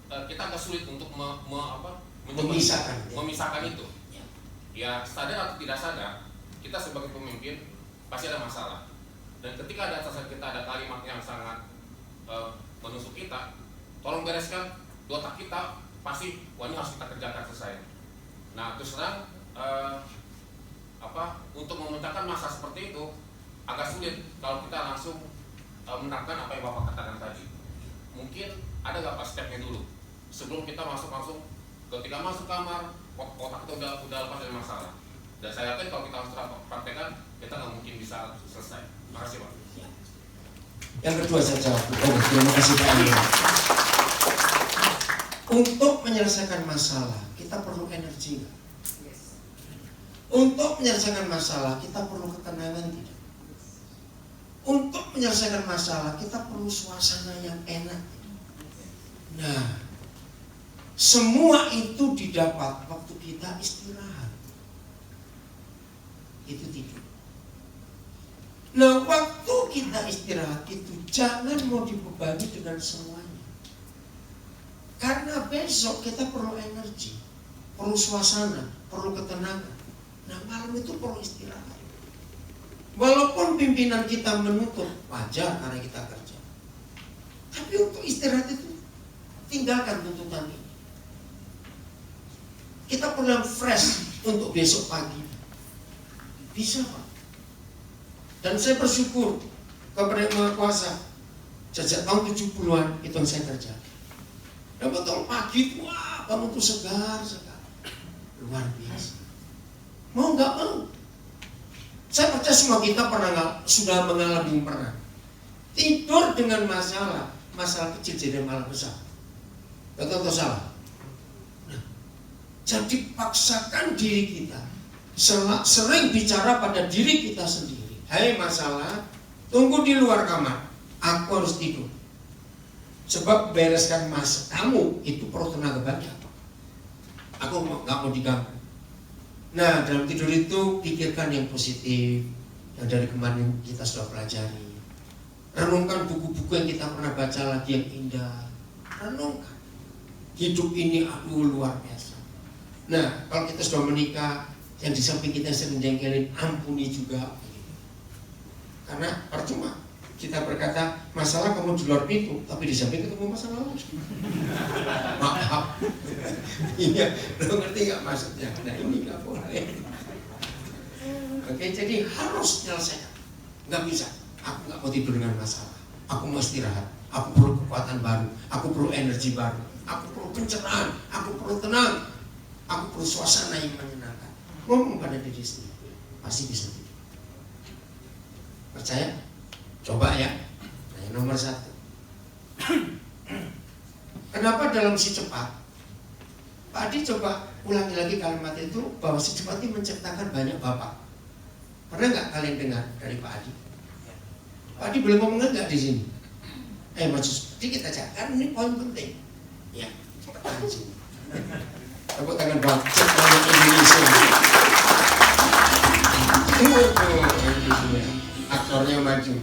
kita agak sulit untuk memisahkan itu. Ya sadar atau tidak sadar, kita sebagai pemimpin pasti ada masalah. Dan ketika ada atasan kita ada kalimat yang sangat menusuk kita, tolong bereskan di otak kita, pasti wah ini harus kita kerjakan selesai. Nah terus terang untuk memecahkan masalah seperti itu, agak sulit kalau kita langsung menerapkan apa yang Bapak katakan tadi. Mungkin ada nggak Pak stepnya dulu sebelum kita masuk langsung ketika masuk kamar otak kita udah lepas dari masalah. Dan saya yakin kalau kita harus praktekkan kita nggak mungkin bisa selesai. Terima kasih Pak. Yang kedua saya jawab. Terima kasih Pak Andi. Untuk menyelesaikan masalah kita perlu energi nggak? Untuk menyelesaikan masalah kita perlu ketenangan tidak? Untuk menyelesaikan masalah kita perlu suasana yang enak. Nah, semua itu didapat waktu kita istirahat. Itu tidur. Nah, waktu kita istirahat itu jangan mau dibebani dengan semuanya. Karena besok kita perlu energi, perlu suasana, perlu ketenangan. Nah, malam itu perlu istirahat. Walaupun pimpinan kita menuntut, wajar karena kita kerja. Tapi untuk istirahat itu tinggalkan tuntutan ini. Kita perlu yang fresh untuk besok pagi. Bisa Pak. Dan saya bersyukur kepada Yang Maha Kuasa. Sejak tahun 70-an itu yang saya kerja. Dan betul pagi, wah kamu tuh segar. Luar biasa. Mau nggak mau. Saya percaya semua kita sudah mengalami pernah. Tidur dengan masalah kecil jadi malah besar. Betul atau salah? Nah, jadi paksakan diri kita. Sering bicara pada diri kita sendiri. Hai masalah, tunggu di luar kamar. Aku harus tidur. Sebab bereskan kamu itu perlu tenaga banyak. Aku nggak mau diganggu. Nah, dalam tidur itu pikirkan yang positif yang dari kemarin kita sudah pelajari. Renungkan buku-buku yang kita pernah baca lagi yang indah. Renungkan. Hidup ini luar biasa. Nah, kalau kita sudah menikah, yang di samping kita sering jengkelin, ampuni juga. Karena percuma kita berkata masalah kamu di luar pintu, tapi di samping ketemu masalah lain. Maaf. Iya, lo ngerti nggak maksudnya? Nah ini nggak boleh. Oke, jadi harus menyelesaikan. Nggak bisa. Aku nggak mau tidur dengan masalah. Aku mau istirahat. Aku perlu kekuatan baru. Aku perlu energi baru. Aku perlu pencerahan. Aku perlu tenang. Aku perlu suasana yang menyenangkan. Ngomong pada diri sendiri, pasti bisa tidur. Percaya? Coba ya. Nah, yang nomor 1. Kenapa dalam si cepat? Pak Adi coba ulangi lagi kalimat itu bahwa si cepat ini menciptakan banyak bapak. Pernah nggak kalian dengar dari Pak Adi? Pak Adi boleh ngomong nggak di sini? Maju sedikit aja, kan ini poin penting. Ya, cepetan sini. Tepuk tangan buat cepat Indonesia. Indonesia. Aktornya maju.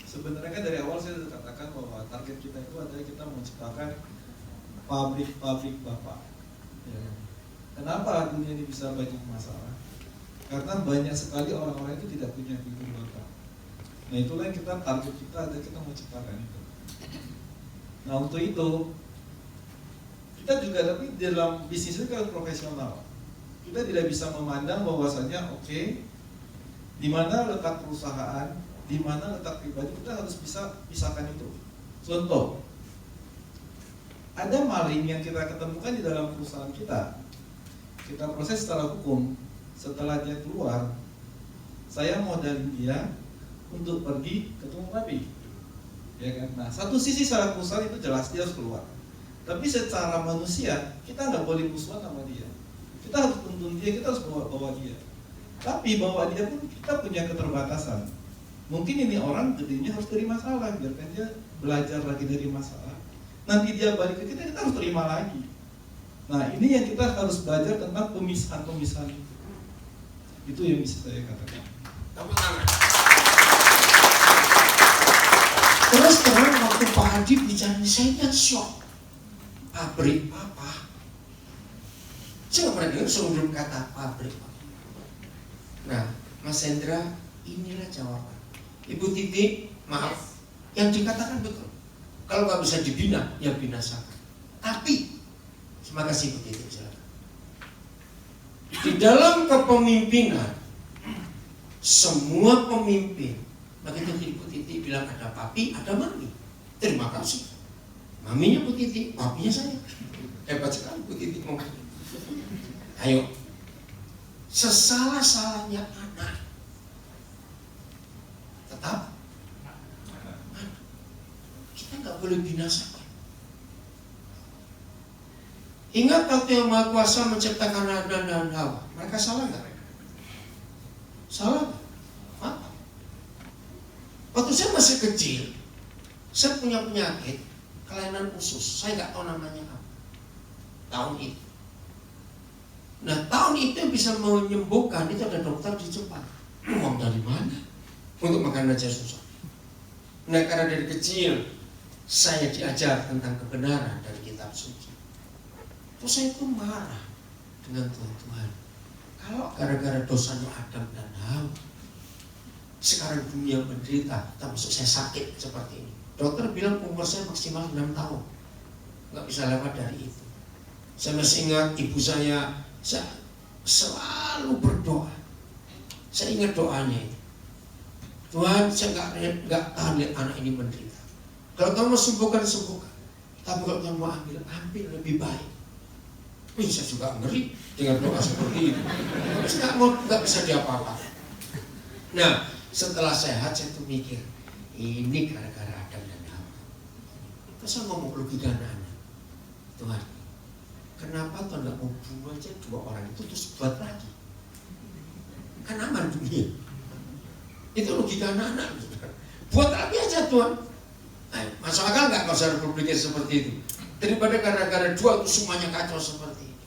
Sebenarnya kan dari awal saya sudah katakan bahwa target kita itu adalah kita menciptakan pabrik bapak. Ya. Kenapa dunia ini bisa banyak masalah? Karena banyak sekali orang-orang itu tidak punya figur bapak. Nah itulah yang kita target kita adalah kita menciptakan itu. Nah untuk itu kita juga tapi dalam bisnis itu kan profesional. Kita tidak bisa memandang bahwasanya di mana letak perusahaan, di mana letak pribadi, kita harus bisa pisahkan itu. Contoh, ada maling yang kita ketemukan di dalam perusahaan kita proses secara hukum. Setelah dia keluar, saya modalin dia untuk pergi ketemu babi, ya kan? Nah, satu sisi secara perusahaan itu jelas dia harus keluar. Tapi secara manusia kita nggak boleh musuhan sama dia. Kita harus tuntun dia, kita harus bawa dia. Tapi bawa dia pun kita punya keterbatasan. Mungkin ini orang gedenya harus terima masalah, biarkan dia belajar lagi dari masalah. Nanti dia balik ke kita harus terima lagi. Nah ini yang kita harus belajar tentang pemisahan-pemisahan itu. Itu yang bisa saya katakan. Terus terang waktu Pak Adi bicara, saya kan shock. Pabrik apa? Saya nggak pernah dengar sebelum kata pabrik apa. Nah, Mas Hendra, inilah jawaban. Ibu Titi, maaf, yang dikatakan betul. Kalau nggak bisa dibina, ya binasakan. Tapi, terima kasih Ibu Titi, silakan. Di dalam kepemimpinan, semua pemimpin, begitu Bu Titi bilang ada papi, ada mami. Terima kasih. Maminya Bu Titi, papinya saya. Hebat sekali Bu Titi ngomong. Ayo, sesalah-salahnya anak tetap kita nggak boleh binasakan. Ingat waktu yang Maha Kuasa menciptakan Adam dan Hawa, mereka salah nggak? Salah nggak? Apa? Waktu saya masih kecil, saya punya penyakit kelainan usus. Saya nggak tahu namanya apa. Tahun itu. Nah, tahun itu yang bisa menyembuhkan itu ada dokter di Jepang. Uang dari mana? Untuk makan aja susah. Nah, karena dari kecil saya diajar tentang kebenaran dari kitab suci. Terus saya itu marah dengan Tuhan. Kalau gara-gara dosanya Adam dan Hawa, sekarang dunia menderita, termasuk saya sakit seperti ini. Dokter bilang umur saya maksimal 6 tahun, nggak bisa lewat dari itu. Saya masih ingat ibu saya selalu berdoa. Saya ingat doanya itu. Tuhan, saya nggak tahan lihat anak ini menderita. Kalau kamu mau sembuhkan, sembuhkan. Tapi kalau kamu mau ambil lebih baik. Saya juga ngeri dengan doa seperti itu. Tapi nggak bisa diapa-apa. Nah, setelah sehat saya tuh mikir, ini gara-gara Adam dan Hawa. Terus saya ngomong logika anak-anak. Tuhan, kenapa Tuhan nggak mau bunuh aja 2 orang itu terus buat lagi? Kan aman dunia. Itu logika anak-anak. Buat lagi aja Tuhan. Masuk akal nggak kalau saya berpikir seperti itu? Daripada gara-gara 2 itu semuanya kacau seperti ini.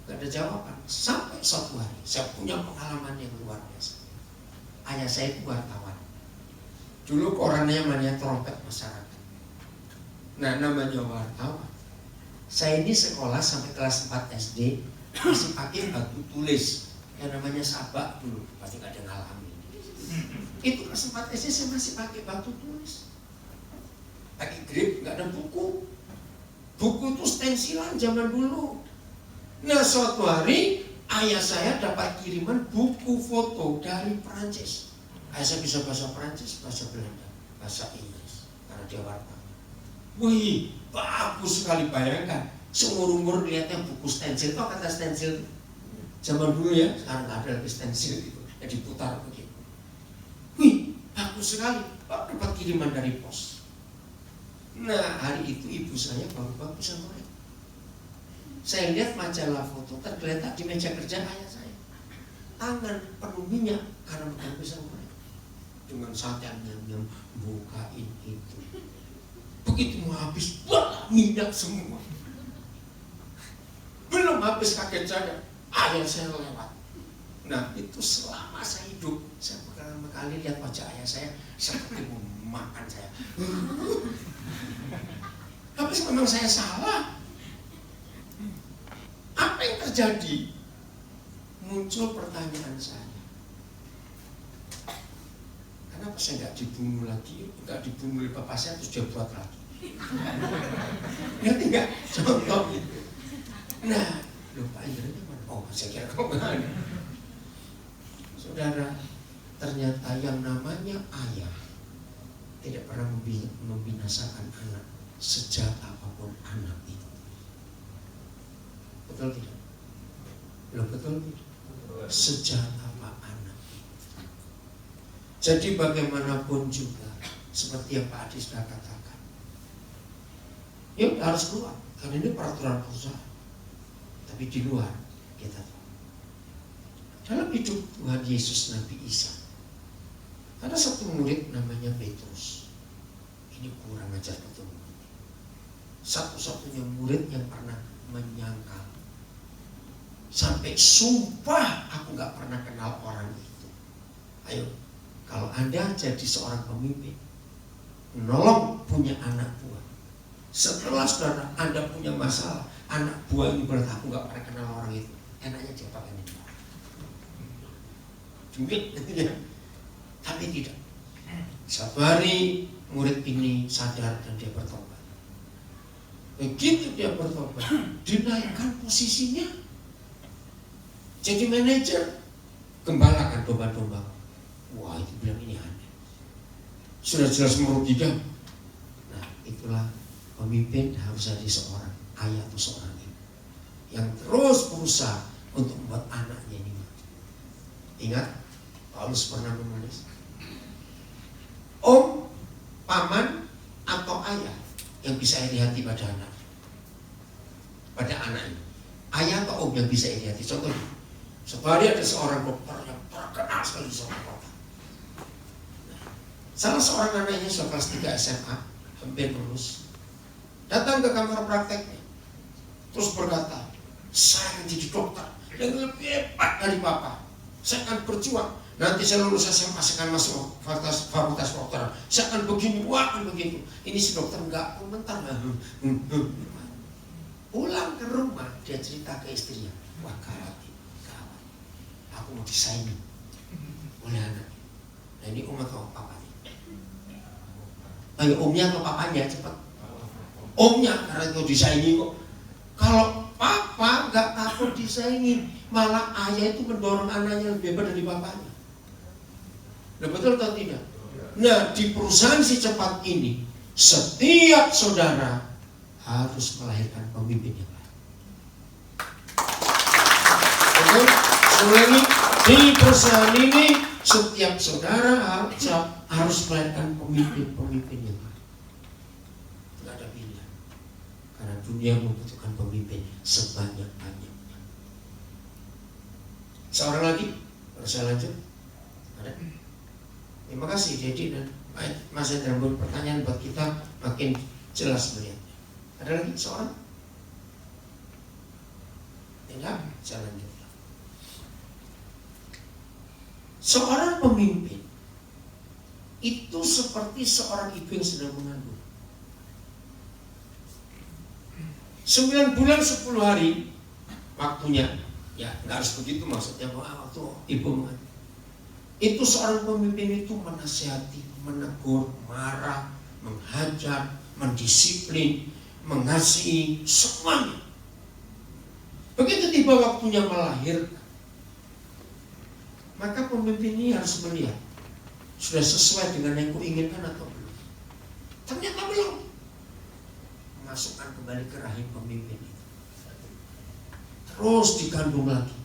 Gak ada jawaban. Sampai suatu hari saya punya pengalaman yang luar biasa. Ayah saya itu wartawan. Dulu korannya namanya Trompet Masyarakat. Nah, namanya wartawan. Saya ini sekolah sampai kelas 4 SD masih pakai batu tulis yang namanya sabak dulu. Pasti gak ada ngalamin. Itu kelas 4 SD saya masih pakai batu tulis. Pakai grip, gak ada buku. Buku itu stensilan zaman dulu. Nah, suatu hari ayah saya dapat kiriman buku foto dari Perancis. Ayah saya bisa bahasa Perancis, bahasa Belanda, bahasa Inggris, karena dia wartawan. Wih, bagus sekali, bayangkan. Seumur-umur lihatnya buku stensil. Oh, kata stensil zaman dulu ya, sekarang nggak ada lagi stensil itu, yang diputar begitu. Wih, bagus sekali. Oh, dapat kiriman dari pos. Nah, hari itu ibu saya baru bisa ngorek. Saya lihat majalah foto tergeletak di meja kerja ayah saya. Tangan penuh minyak karena bukan pisang goreng. Dengan saatnya nyam bukain itu. Begitu mau habis, wah, minyak semua. Belum habis kaget saya, ayah saya lewat. Nah, itu selama saya hidup, saya pertama kali lihat wajah ayah saya seperti mau makan saya. Tapi memang saya salah. Apa yang terjadi? Muncul pertanyaan saya. Kenapa saya nggak dibunuh lagi? Nggak dibunuh oleh bapak saya terus dia buat lagi? Ngerti nggak? Contoh itu. Nah, lupa akhirnya mana? Oh, saya kira kemana? Saudara, ternyata yang namanya ayah tidak pernah membinasakan anak sejak apapun anak itu. Betul tidak? Belum betul tidak? Sejak apa anak itu. Jadi bagaimanapun juga, seperti yang Pak Adi sudah katakan, ya harus keluar, karena ini peraturan perusahaan. Tapi di luar kita tahu. Dalam hidup Tuhan Yesus Nabi Isa, ada satu murid namanya Petrus. Ini kurang ajar betul. Satu-satunya murid yang pernah menyangkal. Sampai sumpah aku gak pernah kenal orang itu. Ayo, kalau Anda jadi seorang pemimpin, menolong punya anak buah. Setelah saudara Anda punya masalah, anak buah ini berarti aku gak pernah kenal orang itu. Enaknya dia pakai ini. Jumit, ya. Tapi tidak. Satu hari murid ini sadar dan dia bertobat. Begitu dia bertobat, dinaikkan posisinya. Jadi manajer, gembalakan domba-domba. Wah, itu bilang ini aneh. Sudah jelas merugikan. Nah, itulah pemimpin harus jadi seorang ayah atau seorang ibu yang terus berusaha untuk membuat anaknya ini maju. Ingat, Paulus pernah menulis, om, paman, atau ayah yang bisa iri hati pada anak, anaknya. Ayah atau om yang bisa iri hati. Contohnya, sebari ada seorang dokter yang terkenal sekali di seorang kota. Salah seorang anaknya sudah kelas 3 SMA, hampir lulus, datang ke kamar prakteknya, terus berkata, saya akan jadi dokter yang lebih hebat dari papa. Saya akan berjuang. Nanti saya lulus SMA, saya akan masuk fakultas kedokteran. Saya akan begini, wah begitu. Ini si dokter enggak komentar. Pulang ke rumah, dia cerita ke istrinya, wah gawat, aku mau disaingi oleh anak. Nah ini om atau papanya? Ayo omnya atau papanya, cepat. Omnya, karena itu disaingi kok. Kalau papa nggak takut disaingi, malah ayah itu mendorong anaknya lebih hebat dari bapaknya. Nah, betul atau tidak? Nah, di perusahaan si cepat ini, setiap saudara harus melahirkan pemimpin yang baik. Betul? Sebenarnya di perusahaan ini, setiap saudara harus melahirkan pemimpin yang baik. Tidak ada pilihan. Karena dunia membutuhkan pemimpin sebanyak-banyaknya. Seorang lagi, kalau saya lanjut, ada? Terima kasih Dedi dan Mas Hendra, pertanyaan buat kita makin jelas melihatnya. Ada lagi seorang? Tidak, saya lanjut. Seorang pemimpin itu seperti seorang ibu yang sedang mengandung. 9 bulan 10 hari waktunya, ya nggak harus begitu maksudnya, waktu ibu mengandung. Itu seorang pemimpin itu menasihati, menegur, marah, menghajar, mendisiplin, mengasihi, semuanya. Begitu tiba waktunya melahirkan, maka pemimpin ini harus melihat sudah sesuai dengan yang kuinginkan atau belum. Ternyata belum. Masukkan kembali ke rahim pemimpin itu. Terus dikandung lagi,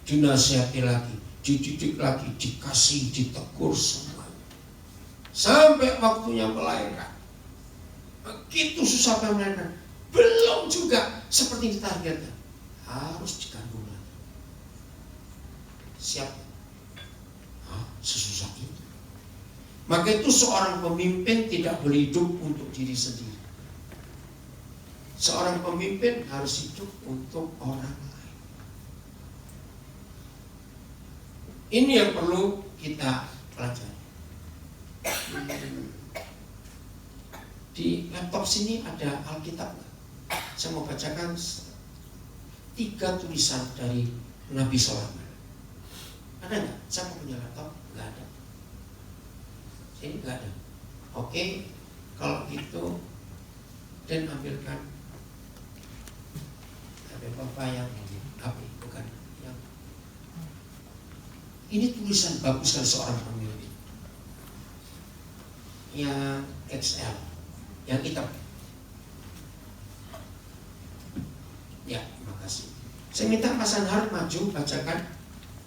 dinasihati lagi, dididik lagi, dikasih, ditegur semuanya. Sampai waktunya melahirkan. Begitu susah melahirkan, belum juga seperti ditargetkan. Harus dikandung lagi. Siap? Sesusah itu. Maka itu seorang pemimpin tidak boleh hidup untuk diri sendiri. Seorang pemimpin harus hidup untuk orang lain. Ini yang perlu kita pelajari. Di laptop sini ada Alkitab. Saya mau bacakan 3 tulisan dari Nabi Sulaiman. Ada nggak? Siapa punya laptop? Nggak ada. Ini nggak ada. Oke, kalau gitu dan ambilkan apa yang HP, bukan yang ini tulisan bagus dari seorang pemimpin yang XL, yang hitam. Ya, terima kasih. Saya minta Mas Anhar maju bacakan.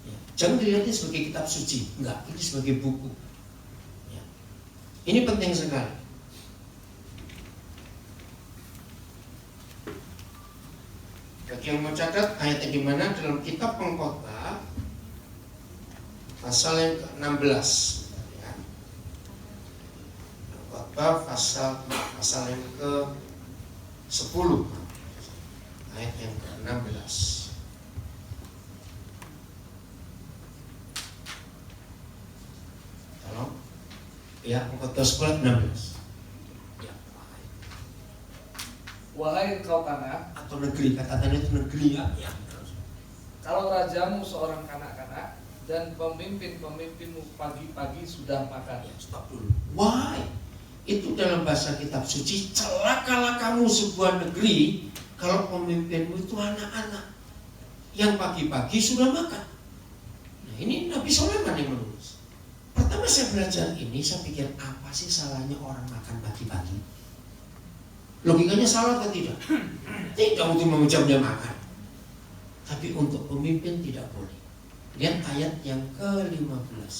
Ya. Jangan dilihatnya sebagai kitab suci, enggak. Ini sebagai buku. Ya. Ini penting sekali. Bagi yang mau catat ayatnya di mana dalam kitab Pengkhotbah pasal yang ke-16. Ya. Pengkhotbah pasal yang ke-10. Ayat yang ke-16. Tolong. Ya, Pengkhotbah 10:16. Ya, Wahai engkau kanak, atau negeri, kata-katanya itu negeri ya. Ya. kalau rajamu seorang kanak-kanak dan pemimpin-pemimpinmu pagi-pagi sudah makan. Ya, stop dulu. Why? Itu dalam bahasa kitab suci, celakalah kamu sebuah negeri kalau pemimpinmu itu anak-anak. yang pagi-pagi sudah makan. Nah, ini Nabi Sulaiman yang menulis. Pertama saya belajar ini, saya pikir apa sih salahnya orang makan pagi-pagi? Logikanya salah atau tidak? Tidak untuk mengucap dia makan. Tapi untuk pemimpin tidak boleh. Lihat ayat yang ke-15.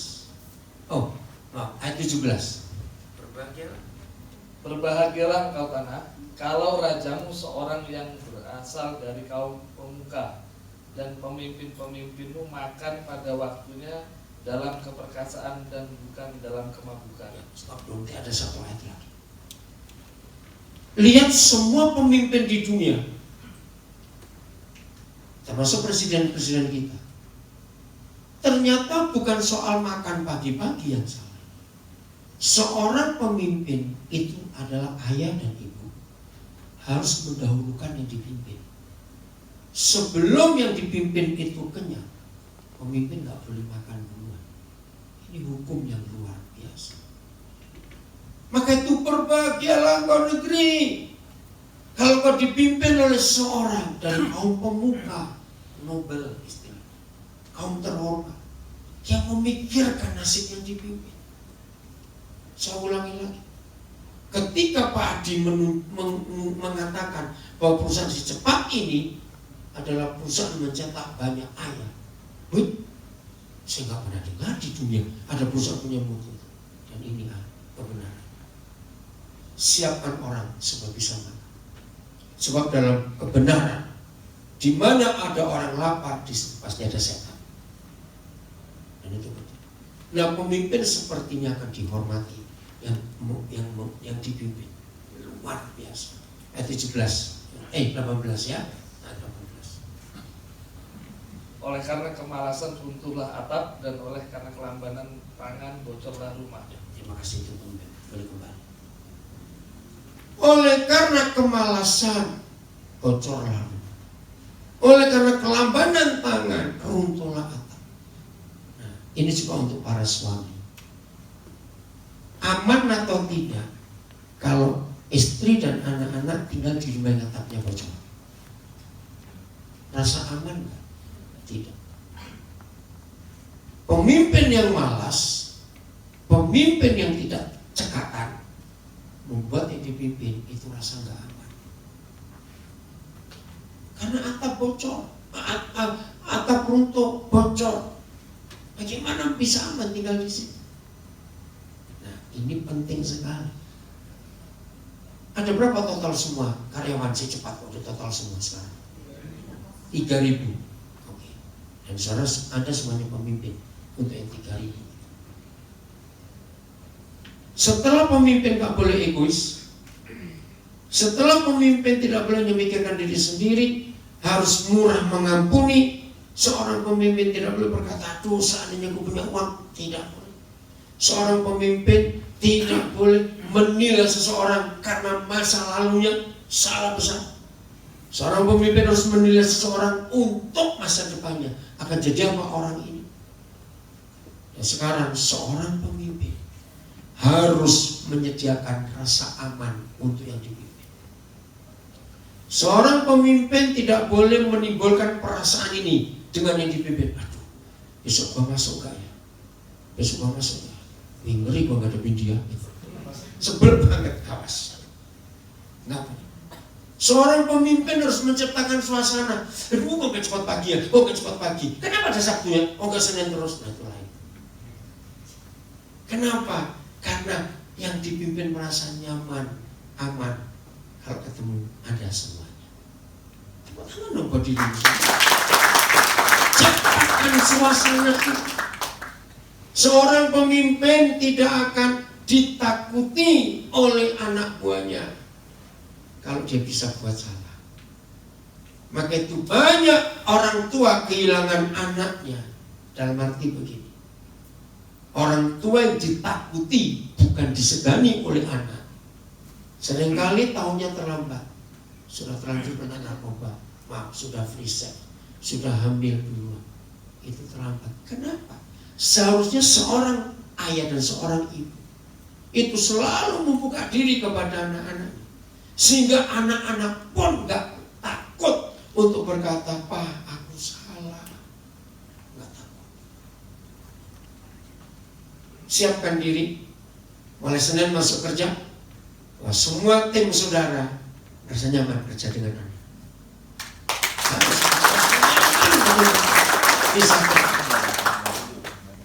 Oh, maaf, ayat 17. Berbahagialah engkau tanah, kalau rajamu seorang yang berasal dari kaum pemuka, dan pemimpin-pemimpinmu makan pada waktunya dalam keperkasaan dan bukan dalam kemabukan. Stop dong, ada satu ayat lagi. Lihat semua pemimpin di dunia, termasuk presiden-presiden kita, ternyata bukan soal makan pagi-pagi yang salah. Seorang pemimpin itu adalah ayah dan ibu, harus mendahulukan yang dipimpin. Sebelum yang dipimpin itu kenyang, pemimpin gak boleh makan duluan. Ini hukum yang luar biasa. Maka itu berbahagialah kau negeri kalau kau dipimpin oleh seorang dari kaum pemuka, nobel istilah, kaum terhormat, yang memikirkan nasib yang dipimpin. Saya ulangi lagi, ketika Pak Adi mengatakan bahwa perusahaan si cepat ini adalah perusahaan mencetak banyak ayah, saya nggak pernah dengar di dunia ada perusahaan punya mutu. Dan ini kebenaran. Siapkan orang sebab bisa makan. Sebab dalam kebenaran, di mana ada orang lapar, di situ pasti ada setan. Dan itu betul. Nah, pemimpin sepertinya akan dihormati yang dipimpin. Luar biasa. Ayat 18 ya. Ayat 18. Oleh karena kemalasan runtuhlah atap, dan oleh karena kelambanan tangan bocorlah rumah. Terima kasih itu pemimpin. Boleh kembali. Oleh karena kemalasan bocorlah rumah. Oleh karena kelambanan tangan runtuhlah atap. Nah, ini juga untuk para suami. Aman atau tidak kalau istri dan anak-anak tinggal di rumah yang atapnya bocor? Rasa aman enggak? Tidak. Pemimpin yang malas, pemimpin yang tidak cekatan, membuat yang dipimpin itu rasa nggak aman. Karena atap bocor, atap runtuh bocor, bagaimana bisa aman tinggal di sini? Nah, ini penting sekali. Ada berapa total semua karyawan si cepat udah total semua sekarang? 3.000. Oke. Dan saudara Anda semuanya pemimpin untuk yang 3.000. Setelah pemimpin gak boleh egois, setelah pemimpin tidak boleh memikirkan diri sendiri, harus murah mengampuni. Seorang pemimpin tidak boleh berkata, aduh seandainya aku punya uang. Tidak boleh. Seorang pemimpin tidak boleh menilai seseorang karena masa lalunya salah besar. Seorang pemimpin harus menilai seseorang untuk masa depannya akan jadi apa orang ini. Dan sekarang seorang pemimpin harus menyediakan rasa aman untuk yang dipimpin. Seorang pemimpin tidak boleh menimbulkan perasaan ini dengan yang dipimpin. Aduh, besok gua masuk gak ya? Besok gua masuk ya? Ngeri gua gak hadapin dia. Sebel banget, awas. Nggak boleh. Seorang pemimpin harus menciptakan suasana. Aduh, kok gak cepat pagi ya? Kok gak cepat pagi? Kenapa ada Sabtu ya? Kok gak Senin terus? Nah, itu lain. Kenapa? Karena yang dipimpin merasa nyaman, aman. Kalau ketemu ada semuanya. Tepuk tangan dong buat diri. Ciptakan suasana itu. Seorang pemimpin tidak akan ditakuti oleh anak buahnya kalau dia bisa buat salah. Maka itu banyak orang tua kehilangan anaknya. Dalam arti begini, orang tua yang ditakuti bukan disegani oleh anak. Seringkali tahunnya terlambat, sudah terlanjur kena narkoba, maaf, sudah free sex, sudah hamil duluan. Itu terlambat. Kenapa? Seharusnya seorang ayah dan seorang ibu itu selalu membuka diri kepada anak-anak, sehingga anak-anak pun gak takut untuk berkata, Pak, aku salah. siapkan diri. Mulai Senin masuk kerja. Wah, semua tim saudara rasa nyaman kerja dengan Anda.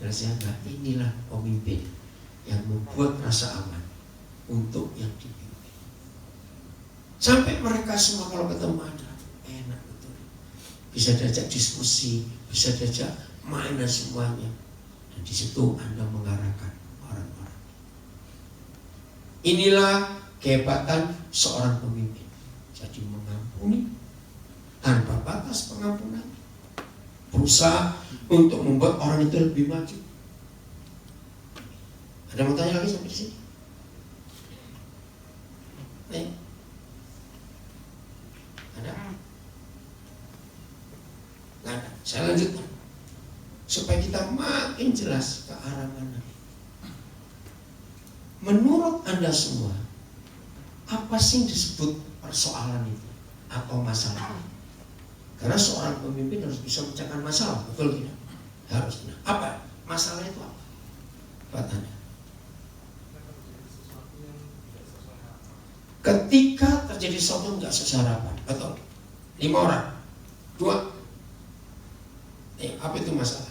Rasanya inilah pemimpin yang membuat rasa aman untuk yang dipimpin. Sampai mereka semua kalau ketemu Anda enak betul. Bisa diajak diskusi, bisa diajak main dan semuanya. Dan di situ Anda mengarahkan orang-orang. Inilah kehebatan seorang pemimpin. Jadi mengampuni tanpa batas pengampunan. Berusaha untuk membuat orang itu lebih maju. Ada mau tanya lagi sampai di sini? Ada? Nggak ada. Saya lanjutkan supaya kita makin jelas ke arah mana. Menurut Anda semua, apa sih yang disebut persoalan itu atau masalah? Karena seorang pemimpin harus bisa memecahkan masalah, betul tidak? Harus. Apa masalah itu apa? Buat Anda. Ketika terjadi sesuatu yang nggak sesuai harapan, betul? 5 orang, 2. Apa itu masalah?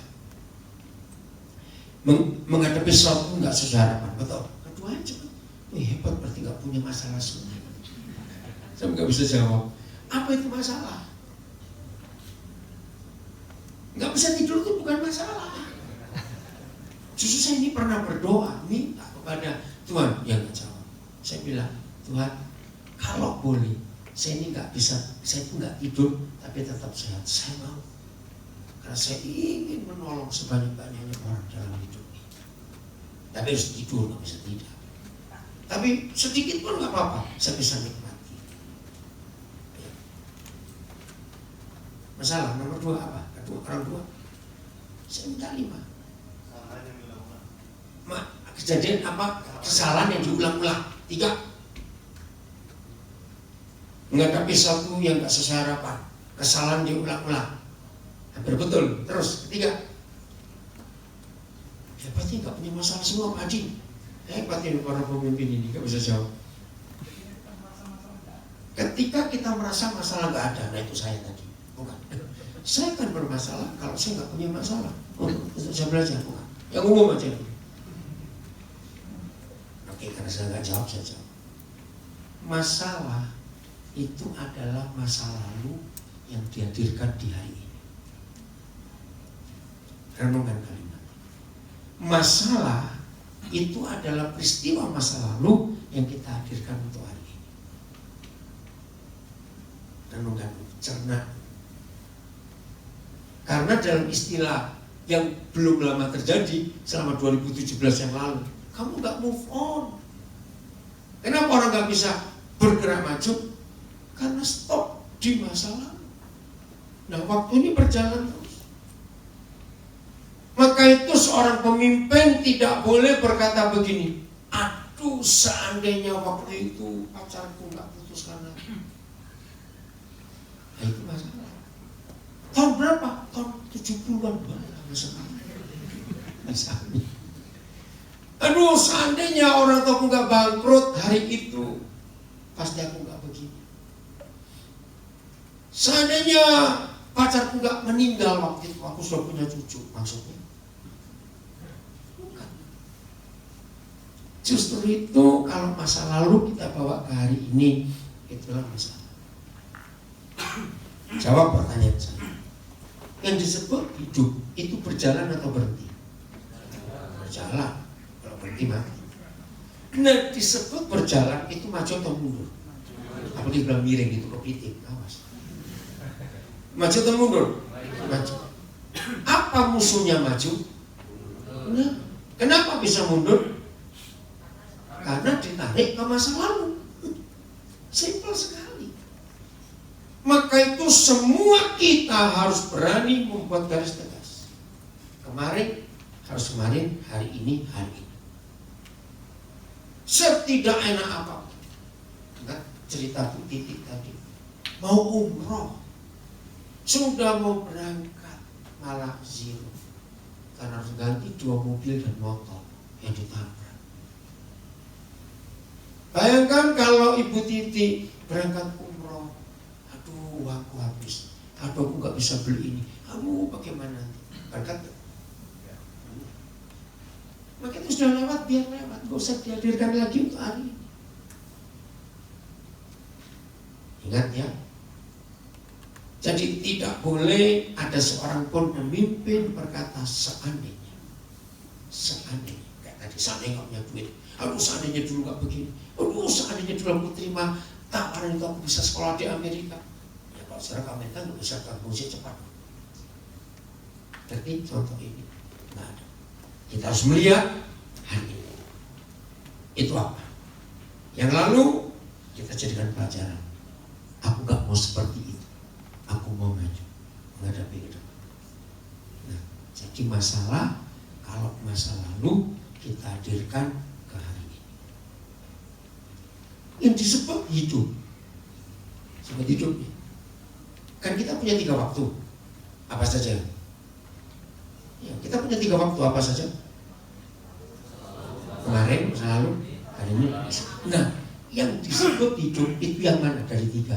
Menghadapi sesuatu nggak sesuai harapan, betul? Keduanya cepat. Hebat, berarti nggak punya masalah semua. Saya nggak bisa jawab. Apa itu masalah? Nggak bisa tidur itu bukan masalah. Justru saya ini pernah berdoa, minta kepada Tuhan, yang nggak jawab. Saya bilang, Tuhan, kalau boleh, saya ini nggak bisa, saya itu nggak tidur, tapi tetap sehat. Saya mau, karena saya ingin menolong sebanyak-banyaknya orang dalam hidup ini. Tapi harus tidur, nggak bisa tidak. Tapi sedikit pun nggak apa-apa, saya bisa nikmati. Masalah nomor 2 apa? Orang 2, saya minta 5. Kejadian apa? Kesalahan yang diulang-ulang. 3. Menghadapi sesuatu yang gak sesuai harapan. Kesalahan diulang-ulang. Hampir betul. Terus 3. Hebatnya gak punya masalah semua, Pak Haji. Hebatnya para pemimpin ini gak bisa jawab. Ketika kita merasa masalah gak ada, nah itu saya tadi. Bukan. Saya akan bermasalah kalau saya nggak punya masalah. Untuk saya belajar, bukan. Yang umum aja. Oke, karena saya nggak jawab, saya jawab. Masalah itu adalah masa lalu yang dihadirkan di hari ini. Renungkan kalimat. Masalah itu adalah peristiwa masa lalu yang kita hadirkan untuk hari ini. Renungkan, cerna. Karena dalam istilah yang belum lama terjadi selama 2017 yang lalu, kamu gak move on. Kenapa orang gak bisa bergerak maju? Karena stop di masa lalu. Nah, waktu ini berjalan terus. Maka itu seorang pemimpin tidak boleh berkata begini, aduh seandainya waktu itu pacarku gak putus karena. Nah, itu masalah. Tahun berapa? Tahun 70-an misalnya. Aduh, seandainya orang tuaku gak bangkrut hari itu, pasti aku gak begini. Seandainya pacarku gak meninggal waktu itu, aku sudah punya cucu. Maksudnya bukan. Justru itu kalau masa lalu kita bawa ke hari ini, itulah masalah. Jawab pertanyaan saya. Yang disebut hidup itu berjalan atau berhenti? Berjalan. Kalau berhenti mati. Nah, disebut berjalan itu maju atau mundur? Apa dibilang miring gitu, kepiting, awas. Maju atau mundur? Maju. Apa musuhnya maju? Nah, kenapa bisa mundur? Karena ditarik ke masa lalu. Simpel sekali. Maka itu semua kita harus berani membuat garis tegas. Kemarin harus kemarin, hari ini hari ini. Setidak enak apa? Enggak, cerita Bu Titi tadi. Mau umroh, sudah mau berangkat, malah zero. Karena harus ganti 2 mobil dan motor. yang ditabrak. Bayangkan kalau Ibu Titi berangkat umroh, aduh aku habis, aduh aku nggak bisa beli ini, kamu bagaimana nanti? Berangkat. Maka itu sudah lewat, biar lewat, nggak usah dihadirkan lagi untuk hari ini. Ingat ya. Jadi tidak boleh ada seorang pun pemimpin berkata seandainya. Seandainya, kayak tadi seandainya nggak punya duit, aduh seandainya dulu nggak begini, aduh seandainya dulu aku terima tawaran itu aku bisa sekolah di Amerika. Ya kalau secara ke Amerika nggak bisa terbusi cepat. Tapi contoh ini nggak ada. Kita harus melihat hari ini. Itu apa? Yang lalu kita jadikan pelajaran. Aku nggak mau seperti itu. Aku mau maju menghadapi ke depan. Nah, jadi masalah kalau masa lalu kita hadirkan ke hari ini. Yang disebut hidup, sebut hidup. Kan kita punya 3 waktu, apa saja? Ya, kita punya 3 waktu apa saja? Kemarin, masa lalu, hari ini. Nah, yang disebut hidup itu yang mana dari 3?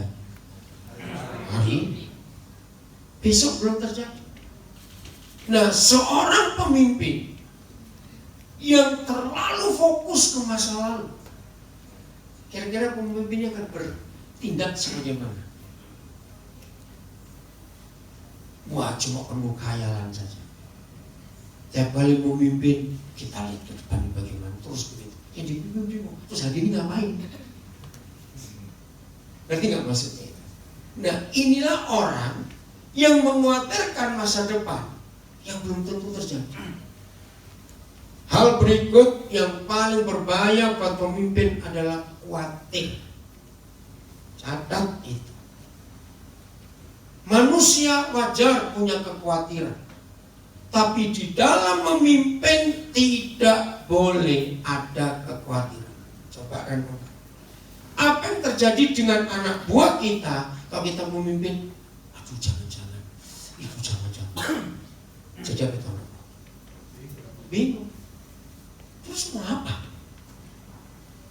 Hari ini. Besok belum terjadi. Nah, seorang pemimpin yang terlalu fokus ke masa lalu, kira-kira pemimpinnya akan bertindak sebagaimana? Wah, cuma penuh khayalan saja. Tiap kali memimpin, kita lihat ke depan bagaimana, terus begitu. Yang dipimpin, terus hari ini ngapain? Ngerti nggak maksudnya? Nah, inilah orang yang mengkhawatirkan masa depan yang belum tentu terjadi. Hal berikut yang paling berbahaya buat pemimpin adalah khawatir. Catat itu. Manusia wajar punya kekhawatiran, tapi di dalam memimpin tidak boleh ada kekhawatiran. Coba kan, apa yang terjadi dengan anak buah kita kalau kita memimpin? Aduh, jangan-jangan, itu jangan-jangan. Jadi apa itu? Bingung. Terus mau apa?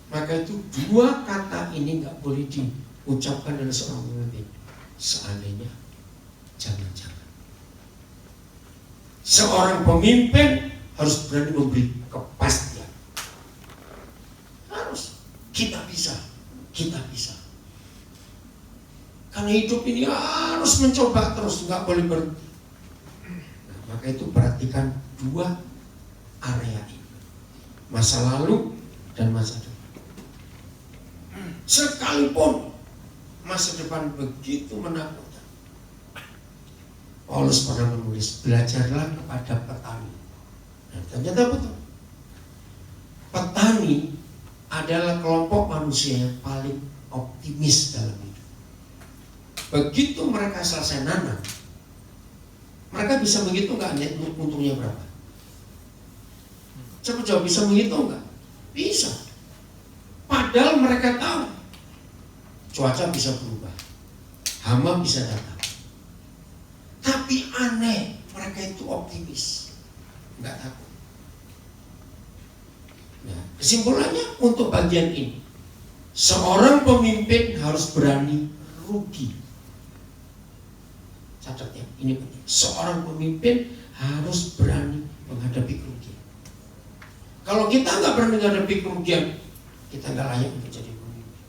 Maka itu 2 kata ini nggak boleh diucapkan oleh seorang pemimpin. Seandainya, jangan-jangan. Seorang pemimpin harus berani memberi kepastian. Harus. Kita bisa. Karena hidup ini harus mencoba terus, nggak boleh berhenti. Nah, maka itu perhatikan 2 area ini, masa lalu dan masa depan. Sekalipun masa depan begitu menakutkan, Paulus pernah menulis, belajarlah kepada petani. Nah, ternyata betul. Petani adalah kelompok manusia yang paling optimis dalam hidup. Begitu mereka selesai nanam, mereka bisa menghitung nggak untungnya berapa? Coba jawab, bisa menghitung nggak? Bisa. Padahal mereka tahu cuaca bisa berubah, hama bisa datang. Tapi aneh, mereka itu optimis, nggak takut. Nah, kesimpulannya untuk bagian ini, seorang pemimpin harus berani rugi. Catat ya, ini penting. Seorang pemimpin harus berani menghadapi kerugian. Kalau kita nggak berani menghadapi kerugian, kita nggak layak untuk jadi pemimpin.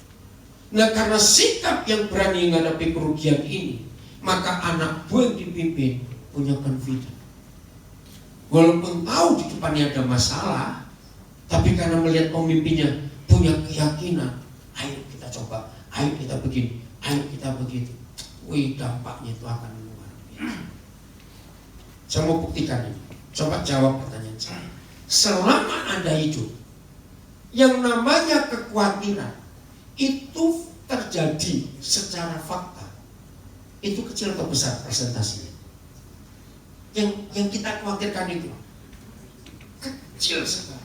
Nah, karena sikap yang berani menghadapi kerugian ini, maka anak buah yang dipimpin punya confidence. Walaupun tahu di depannya ada masalah, tapi karena melihat pemimpinnya punya keyakinan, ayo kita coba, ayo kita begini, ayo kita begitu. Wih, dampaknya itu akan luar biasa. Saya mau buktikan ini. Coba jawab pertanyaan saya. Selama Anda hidup, yang namanya kekhawatiran itu terjadi secara fakta, itu kecil atau besar presentasinya? Yang kita khawatirkan itu kecil sekali.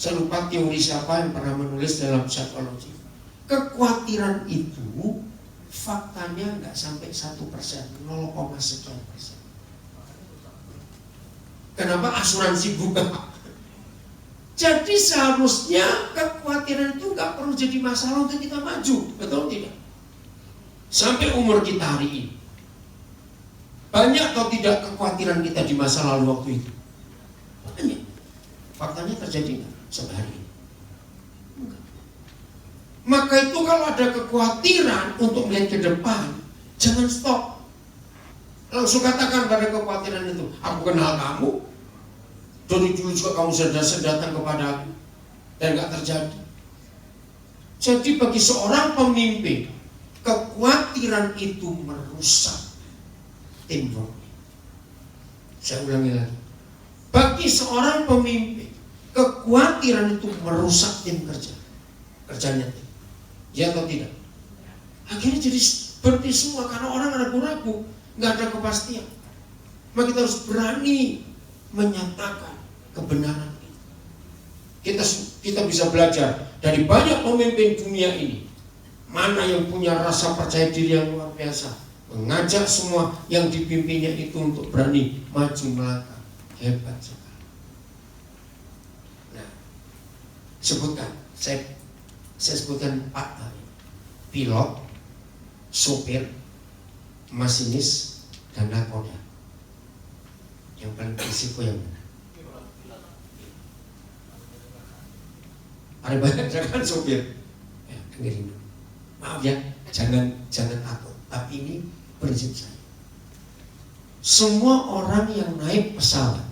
Saya lupa teori siapa yang pernah menulis dalam psikologi. Kekhawatiran itu faktanya nggak sampai 1%, 0, sekian persen. Kenapa asuransi bunga Jadi seharusnya kekhawatiran itu nggak perlu jadi masalah untuk kita maju, betul tidak? Sampai umur kita hari ini, banyak atau tidak kekhawatiran kita di masa lalu waktu itu? Banyak. Faktanya terjadi nggak sampai hari ini? Enggak. Maka itu kalau ada kekhawatiran untuk melihat ke depan, jangan stop. Langsung katakan pada kekhawatiran itu, aku kenal kamu, dari dulu juga kamu sudah datang kepada aku, dan nggak terjadi. Jadi bagi seorang pemimpin, kekhawatiran itu merusak teamwork. Saya ulangi lagi. Bagi seorang pemimpin, kekhawatiran itu merusak tim kerjanya tim. Ya atau tidak? Akhirnya jadi seperti semua karena orang ragu-ragu, nggak ada kepastian. Maka kita harus berani menyatakan kebenaran itu. Kita bisa belajar dari banyak pemimpin dunia ini. Mana yang punya rasa percaya diri yang luar biasa, mengajak semua yang dipimpinnya itu untuk berani maju melangkah. Hebat sekali. Nah, sebutkan, saya sebutkan 4 tadi: pilot, sopir, masinis, dan nakoda. Yang paling risiko yang mana? Ada banyak jangan sopir. Ya, dengerin dulu. Maaf ya, jangan takut. Tapi ini prinsip saya. Semua orang yang naik pesawat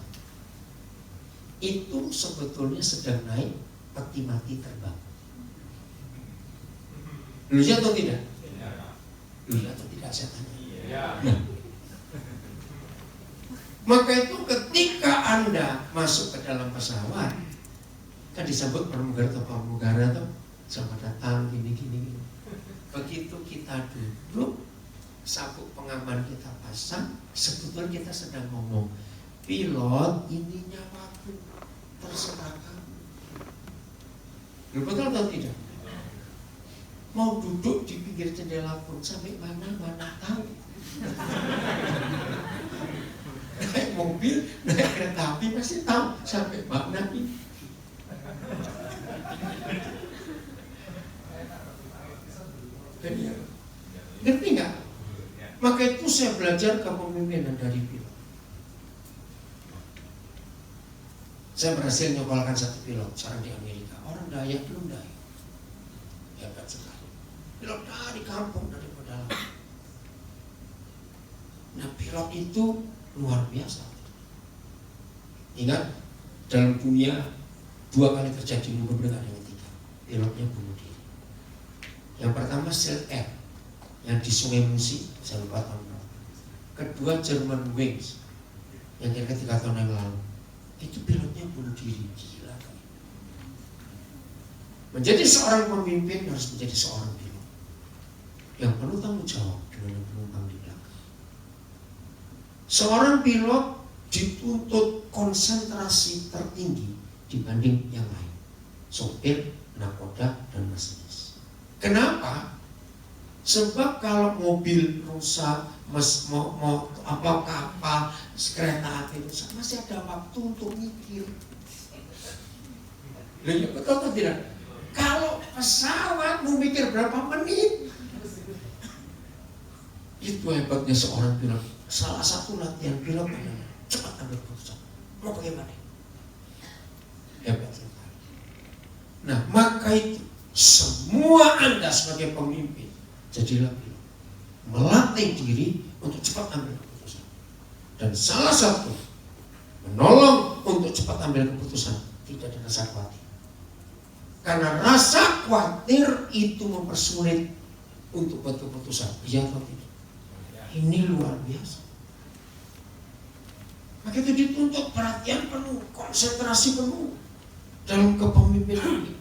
itu sebetulnya sedang naik peti mati terbang. Iya atau tidak? Iya atau tidak, saya tanya. Nah, maka itu ketika Anda masuk ke dalam pesawat, kan disebut pramugara atau pramugara tuh, selamat datang gini. Begitu kita duduk, sabuk pengaman kita pasang, sebetulnya kita sedang ngomong, pilot ini nyawaku, terserah kamu. Betul atau tidak? Mau duduk di pinggir jendela pun sampai mana tahu. Naik mobil, naik kereta api pasti tahu sampai mana ini. Ngerti nggak? Maka itu saya belajar kepemimpinan dari pilot. Saya berhasil nyokolkan 1 pilot sekarang di Amerika. Orang Dayak belum Dayak. Hebat sekali. Pilot dari kampung, dari pedalaman. Nah, pilot itu luar biasa. Ingat, dalam dunia 2 kali terjadi bunuh diri, ada yang 3. Pilotnya bunuh diri. Yang pertama Silk Air yang di Sungai Musi, saya lupa tahun berapa. Kedua German Wings yang kira-kira 3 tahun yang lalu. Itu pilotnya bunuh diri, gila kan. Menjadi seorang pemimpin harus menjadi seorang pilot yang perlu tanggung jawab dengan penumpang di belakang. Seorang pilot dituntut konsentrasi tertinggi dibanding yang lain, sopir, nakoda, dan masinis. Kenapa? Sebab kalau mobil rusak, kapal, kereta api rusak, masih ada waktu untuk mikir. Betul atau tidak? Kalau pesawat mau mikir berapa menit, itu hebatnya seorang pilot. Salah satu latihan pilot adalah cepat ambil keputusan. Mau bagaimana? Hebat sekali. Nah, maka itu semua Anda sebagai pemimpin, jadilah pilot. Melatih diri untuk cepat ambil keputusan. Dan salah satu menolong untuk cepat ambil keputusan, tidak ada rasa khawatir. Karena rasa khawatir itu mempersulit untuk buat keputusan. Iya atau tidak? Ini luar biasa. Maka itu dituntut perhatian penuh, konsentrasi penuh dalam kepemimpinan ini.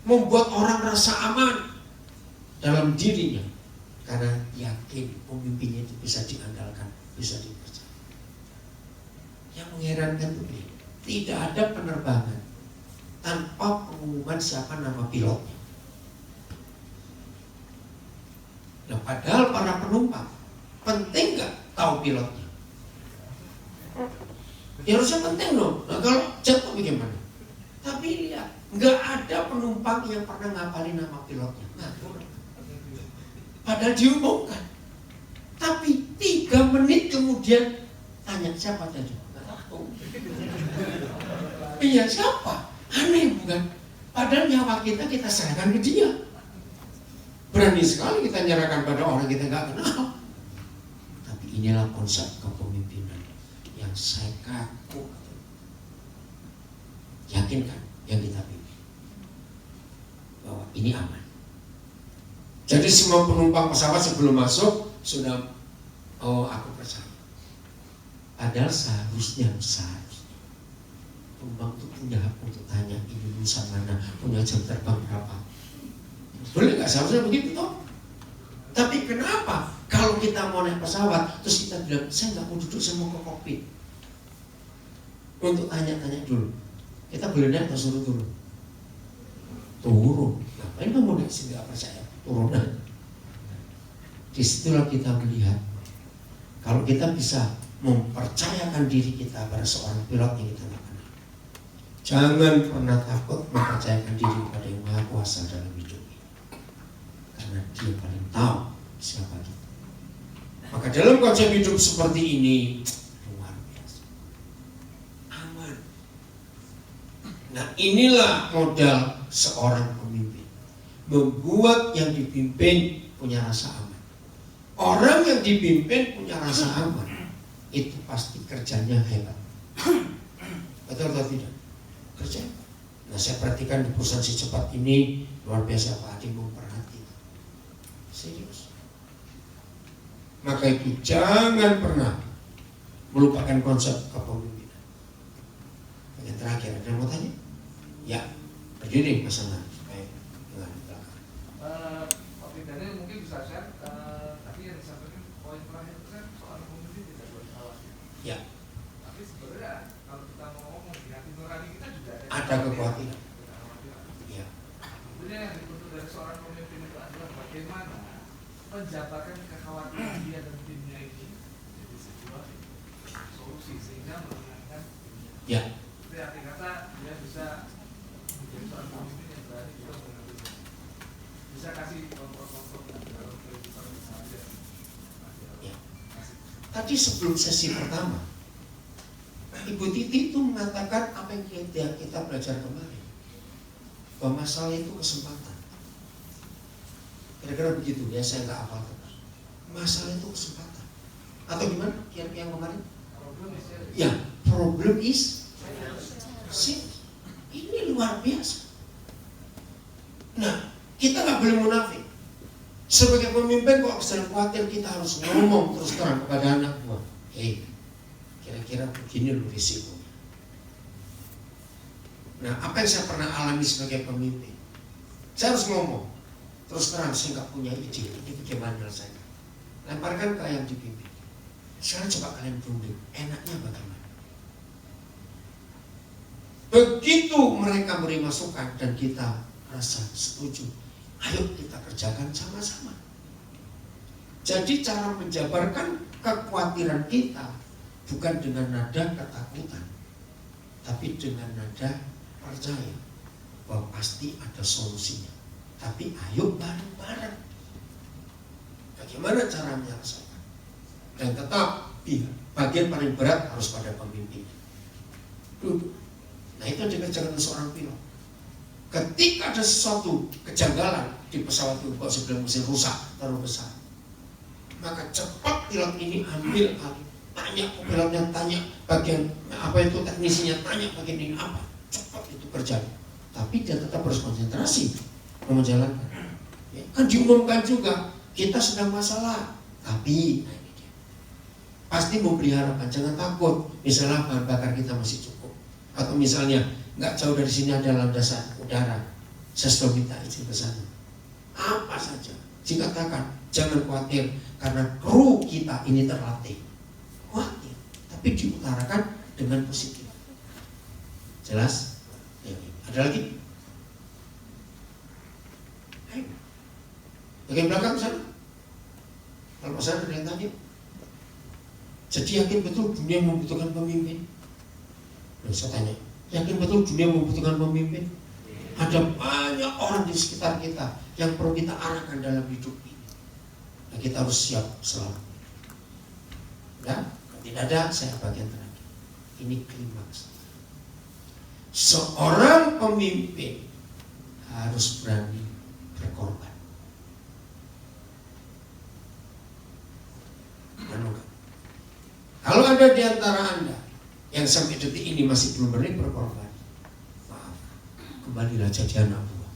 Membuat orang rasa aman dalam dirinya karena yakin pemimpinnya itu bisa diandalkan, bisa dipercaya. Yang mengherankan itu tidak ada penerbangan tanpa pengumuman siapa nama pilotnya. Nah, padahal para penumpang penting nggak tahu pilotnya? Ya harusnya penting dong. Nah, kalau jatuh bagaimana? Tapi lihat, nggak ada penumpang yang pernah ngapalin nama pilotnya. Nah, padahal diumumkan. Tapi 3 menit kemudian tanya siapa tadi? Nggak tahu. Iya siapa? Aneh bukan? Padahal nyawa kita serahkan ke dia. Berani sekali kita nyerahkan pada orang kita nggak kenal. Tapi inilah konsep kepemimpinan yang saya kaku. Yakinkan yang kita pimpin bahwa ini aman. Jadi semua penumpang pesawat sebelum masuk sudah, oh aku percaya. Padahal seharusnya penumpang itu punya hak untuk tanya ini lulusan mana, punya jam terbang berapa. Boleh nggak? Seharusnya begitu toh. Tapi kenapa kalau kita mau naik pesawat terus kita bilang saya nggak mau duduk, saya mau ke kokpit untuk tanya-tanya dulu. Kita boleh naik atau suruh turun? Turun. Ngapain kamu naik sih nggak percaya? Turun. Disitulah kita melihat kalau kita bisa mempercayakan diri kita pada seorang pilot yang kita nggak kenal. Jangan pernah takut mempercayakan diri kepada yang Maha Kuasa dalam hidup ini, karena Dia paling tahu siapa kita. Maka dalam konsep hidup seperti ini luar biasa, aman. Nah inilah modal seorang pemimpin, membuat yang dipimpin punya rasa aman. Orang yang dipimpin punya rasa aman, itu pasti kerjanya hebat. Betul atau tidak? Kerja. Nah saya perhatikan di perusahaan si cepat ini luar biasa Pak Adi memperhatikan. Serius. Maka itu jangan pernah melupakan konsep kepemimpinan. Yang terakhir ada yang mau tanya? Ya, berdiri Mas Ana supaya dengar di belakang. Pak Daniel mungkin bisa share. Tadi yang disampaikan poin terakhir itu kan soal pemimpin tidak boleh khawatir. Ya. Tapi sebenarnya kalau kita mau ngomong di hati nurani kita juga Ada kekhawatiran. Ya. Sebenarnya yang dituntut dari seorang pemimpin itu adalah bagaimana menjabarkan kekhawatiran dia dan timnya ini jadi sebuah solusi sehingga menenangkan timnya. Ya. Jadi arti kata dia bisa menjadi seorang pemimpin yang berani juga mengambil resiko. Bisa kasih contoh-contoh dalam kehidupan misalnya. Ya. Tadi sebelum sesi pertama, Ibu Titi itu mengatakan apa yang kita belajar kemarin, bahwa masalah itu kesempatan. Kira-kira begitu ya, saya nggak hafal terus. Masalah itu kesempatan. Atau gimana? Kira-kira yang kemarin? Ya, problem is serious. Ini luar biasa. Nah, kita nggak boleh munafik. Sebagai pemimpin kok sedang khawatir, kita harus ngomong terus terang kepada anak buah. Kira-kira begini loh risikonya. Nah, apa yang saya pernah alami sebagai pemimpin, saya harus ngomong terus terang, saya nggak punya ide, ini bagaimana nyelesaikan. Lemparkan ke yang dipimpin. Sekarang coba kalian berunding, enaknya bagaimana? Begitu mereka beri masukan dan kita rasa setuju, ayo kita kerjakan sama-sama. Jadi cara menjabarkan kekhawatiran kita bukan dengan nada ketakutan, tapi dengan nada percaya bahwa pasti ada solusinya. Tapi ayo bareng-bareng. Bagaimana cara menyelesaikan? Dan tetap bagian paling berat harus pada pemimpin. Nah itu yang dikerjakan seorang pilot. Ketika ada sesuatu kejanggalan di pesawat itu, kok sebelum mesin rusak terlalu besar, maka cepat pilot ini ambil alih. Tanya ke pilotnya, tanya bagian apa itu teknisinya, tanya bagian ini apa, cepat itu kerja. Tapi dia tetap harus konsentrasi menjalankan. Ya, kan diumumkan juga kita sedang masalah, tapi nah ini dia. Pasti memberi harapan, jangan takut. Misalnya bahan bakar kita masih cukup, atau misalnya nggak jauh dari sini ada landasan udara, saya sudah minta izin ke sana. Apa saja, dikatakan jangan khawatir karena kru kita ini terlatih. Khawatir, tapi diutarakan dengan positif. Jelas? Ya, ada lagi? Ayo. Bagian belakang sana. Kalau sana ada yang tanya. Jadi yakin betul dunia membutuhkan pemimpin? Lalu saya tanya, Yakin betul dunia membutuhkan pemimpin? Ada banyak orang di sekitar kita yang perlu kita arahkan dalam hidup ini. Nah, kita harus siap selalu. Ya, tidak ada, saya bagian terakhir. Ini klimaks. Seorang pemimpin harus berani berkorban. Kalau ada di antara Anda yang sampai detik ini masih belum berani berkorban, maaf, kembalilah jadi anak buah.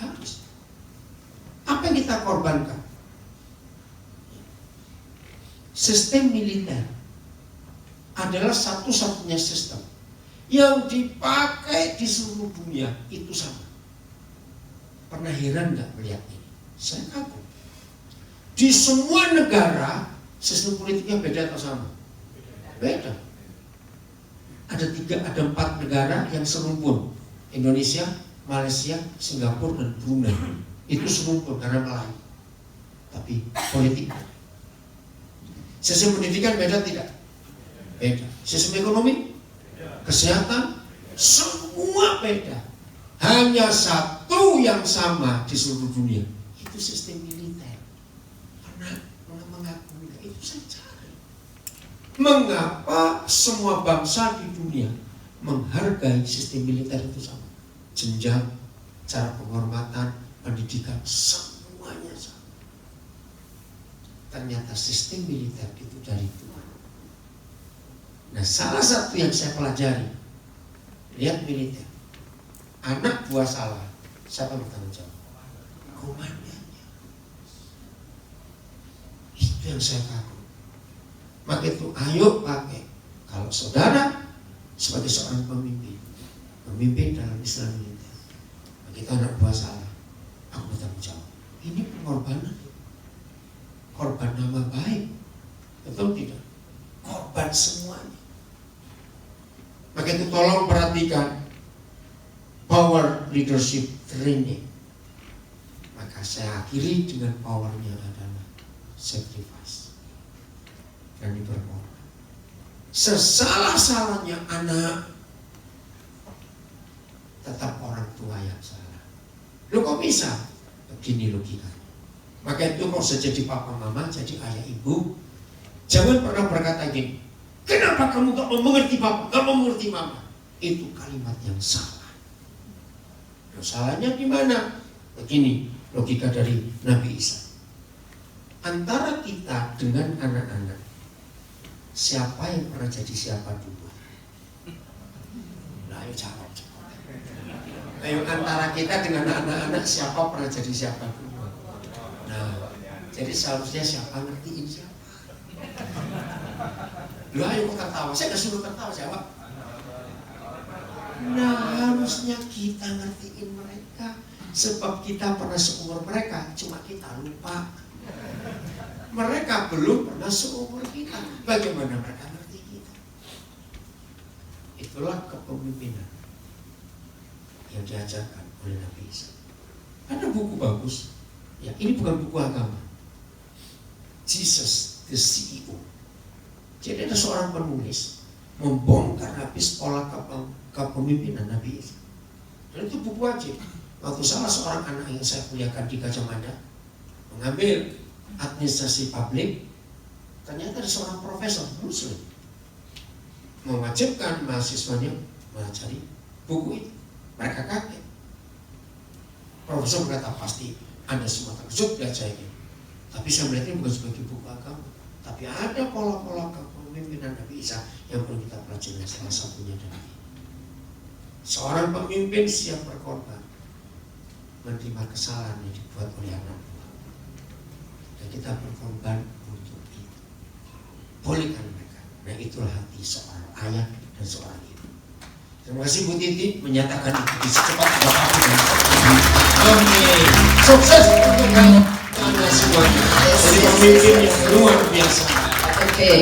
Harus. Apa yang kita korbankan? Sistem militer adalah satu-satunya sistem yang dipakai di seluruh dunia, itu sama. Pernah heran nggak melihat ini? Saya kagum. Di semua negara sistem politiknya beda atau sama? Beda. Ada 4 negara yang serumpun. Indonesia, Malaysia, Singapura, dan Brunei. Itu serumpun karena Melayu. Tapi politik. Sistem pendidikan beda tidak? Beda. Sistem ekonomi, kesehatan, semua beda. Hanya satu yang sama di seluruh dunia. Itu sistem militer. Pernah mengakui itu saja. Mengapa semua bangsa di dunia menghargai sistem militer itu sama? Jenjang, cara penghormatan, pendidikan, semuanya sama. Ternyata sistem militer itu dari Tuhan. Nah, salah satu yang saya pelajari, lihat militer, anak buah salah, siapa yang bertanggung jawab? Komandannya. Itu yang saya kagum. Maka itu ayo pakai. Kalau saudara sebagai seorang pemimpin dalam Islam militer, kita anak buah salah, aku bertanggung jawab. Ini pengorbanan, korban nama baik, betul tidak? Korban semuanya. Maka itu tolong perhatikan power leadership training. Maka saya akhiri dengan powernya adalah sacrifice. Dan berkorban. Sesalah-salahnya anak, tetap orang tua yang salah. Lu kok bisa? Begini logikanya. Maka itu kalau saya jadi papa mama, jadi ayah ibu, jangan pernah berkata gini, kenapa kamu gak mau mengerti papa, gak mau mengerti mama? Itu kalimat yang salah. Nah, salahnya di mana? Begini logika dari Nabi Isa. Antara kita dengan anak-anak, siapa yang pernah jadi siapa dulu? Nah, ayo jawab. Ayo, antara kita dengan anak-anak, siapa pernah jadi siapa dulu? Nah, jadi seharusnya siapa ngertiin siapa? Lu ayo kok tertawa, saya gak suruh tertawa, jawab. Nah, harusnya kita ngertiin mereka, sebab kita pernah seumur mereka, cuma kita lupa. Mereka belum pernah seumur kita. Bagaimana mereka ngerti kita? Itulah kepemimpinan yang diajarkan oleh Nabi Isa. Ada buku bagus. Ya, ini bukan buku agama. Jesus the CEO. Jadi ada seorang penulis membongkar habis pola kepemimpinan Nabi Isa. Dan itu buku wajib. Waktu salah seorang anak yang saya kuliahkan di Gajah Mada mengambil administrasi publik, ternyata ada seorang profesor Muslim mewajibkan mahasiswanya mempelajari buku itu. Mereka kaget. Profesor berkata, pasti Anda semua terkejut belajar ini. Tapi saya melihat ini bukan sebagai buku agama, tapi ada pola-pola kepemimpinan Nabi Isa yang perlu kita pelajari. Salah satunya adalah ini. Seorang pemimpin siap berkorban, menerima kesalahan yang dibuat oleh anak buah, dan kita berkorban untuk itu. Bolehkan mereka. Nah, itulah hati seorang ayah dan seorang ibu. Terima kasih Bu Titi menyatakan itu di secepat apapun. Amin. Sukses untuk Anda semuanya. Jadi pemimpin yang luar biasa. Oke.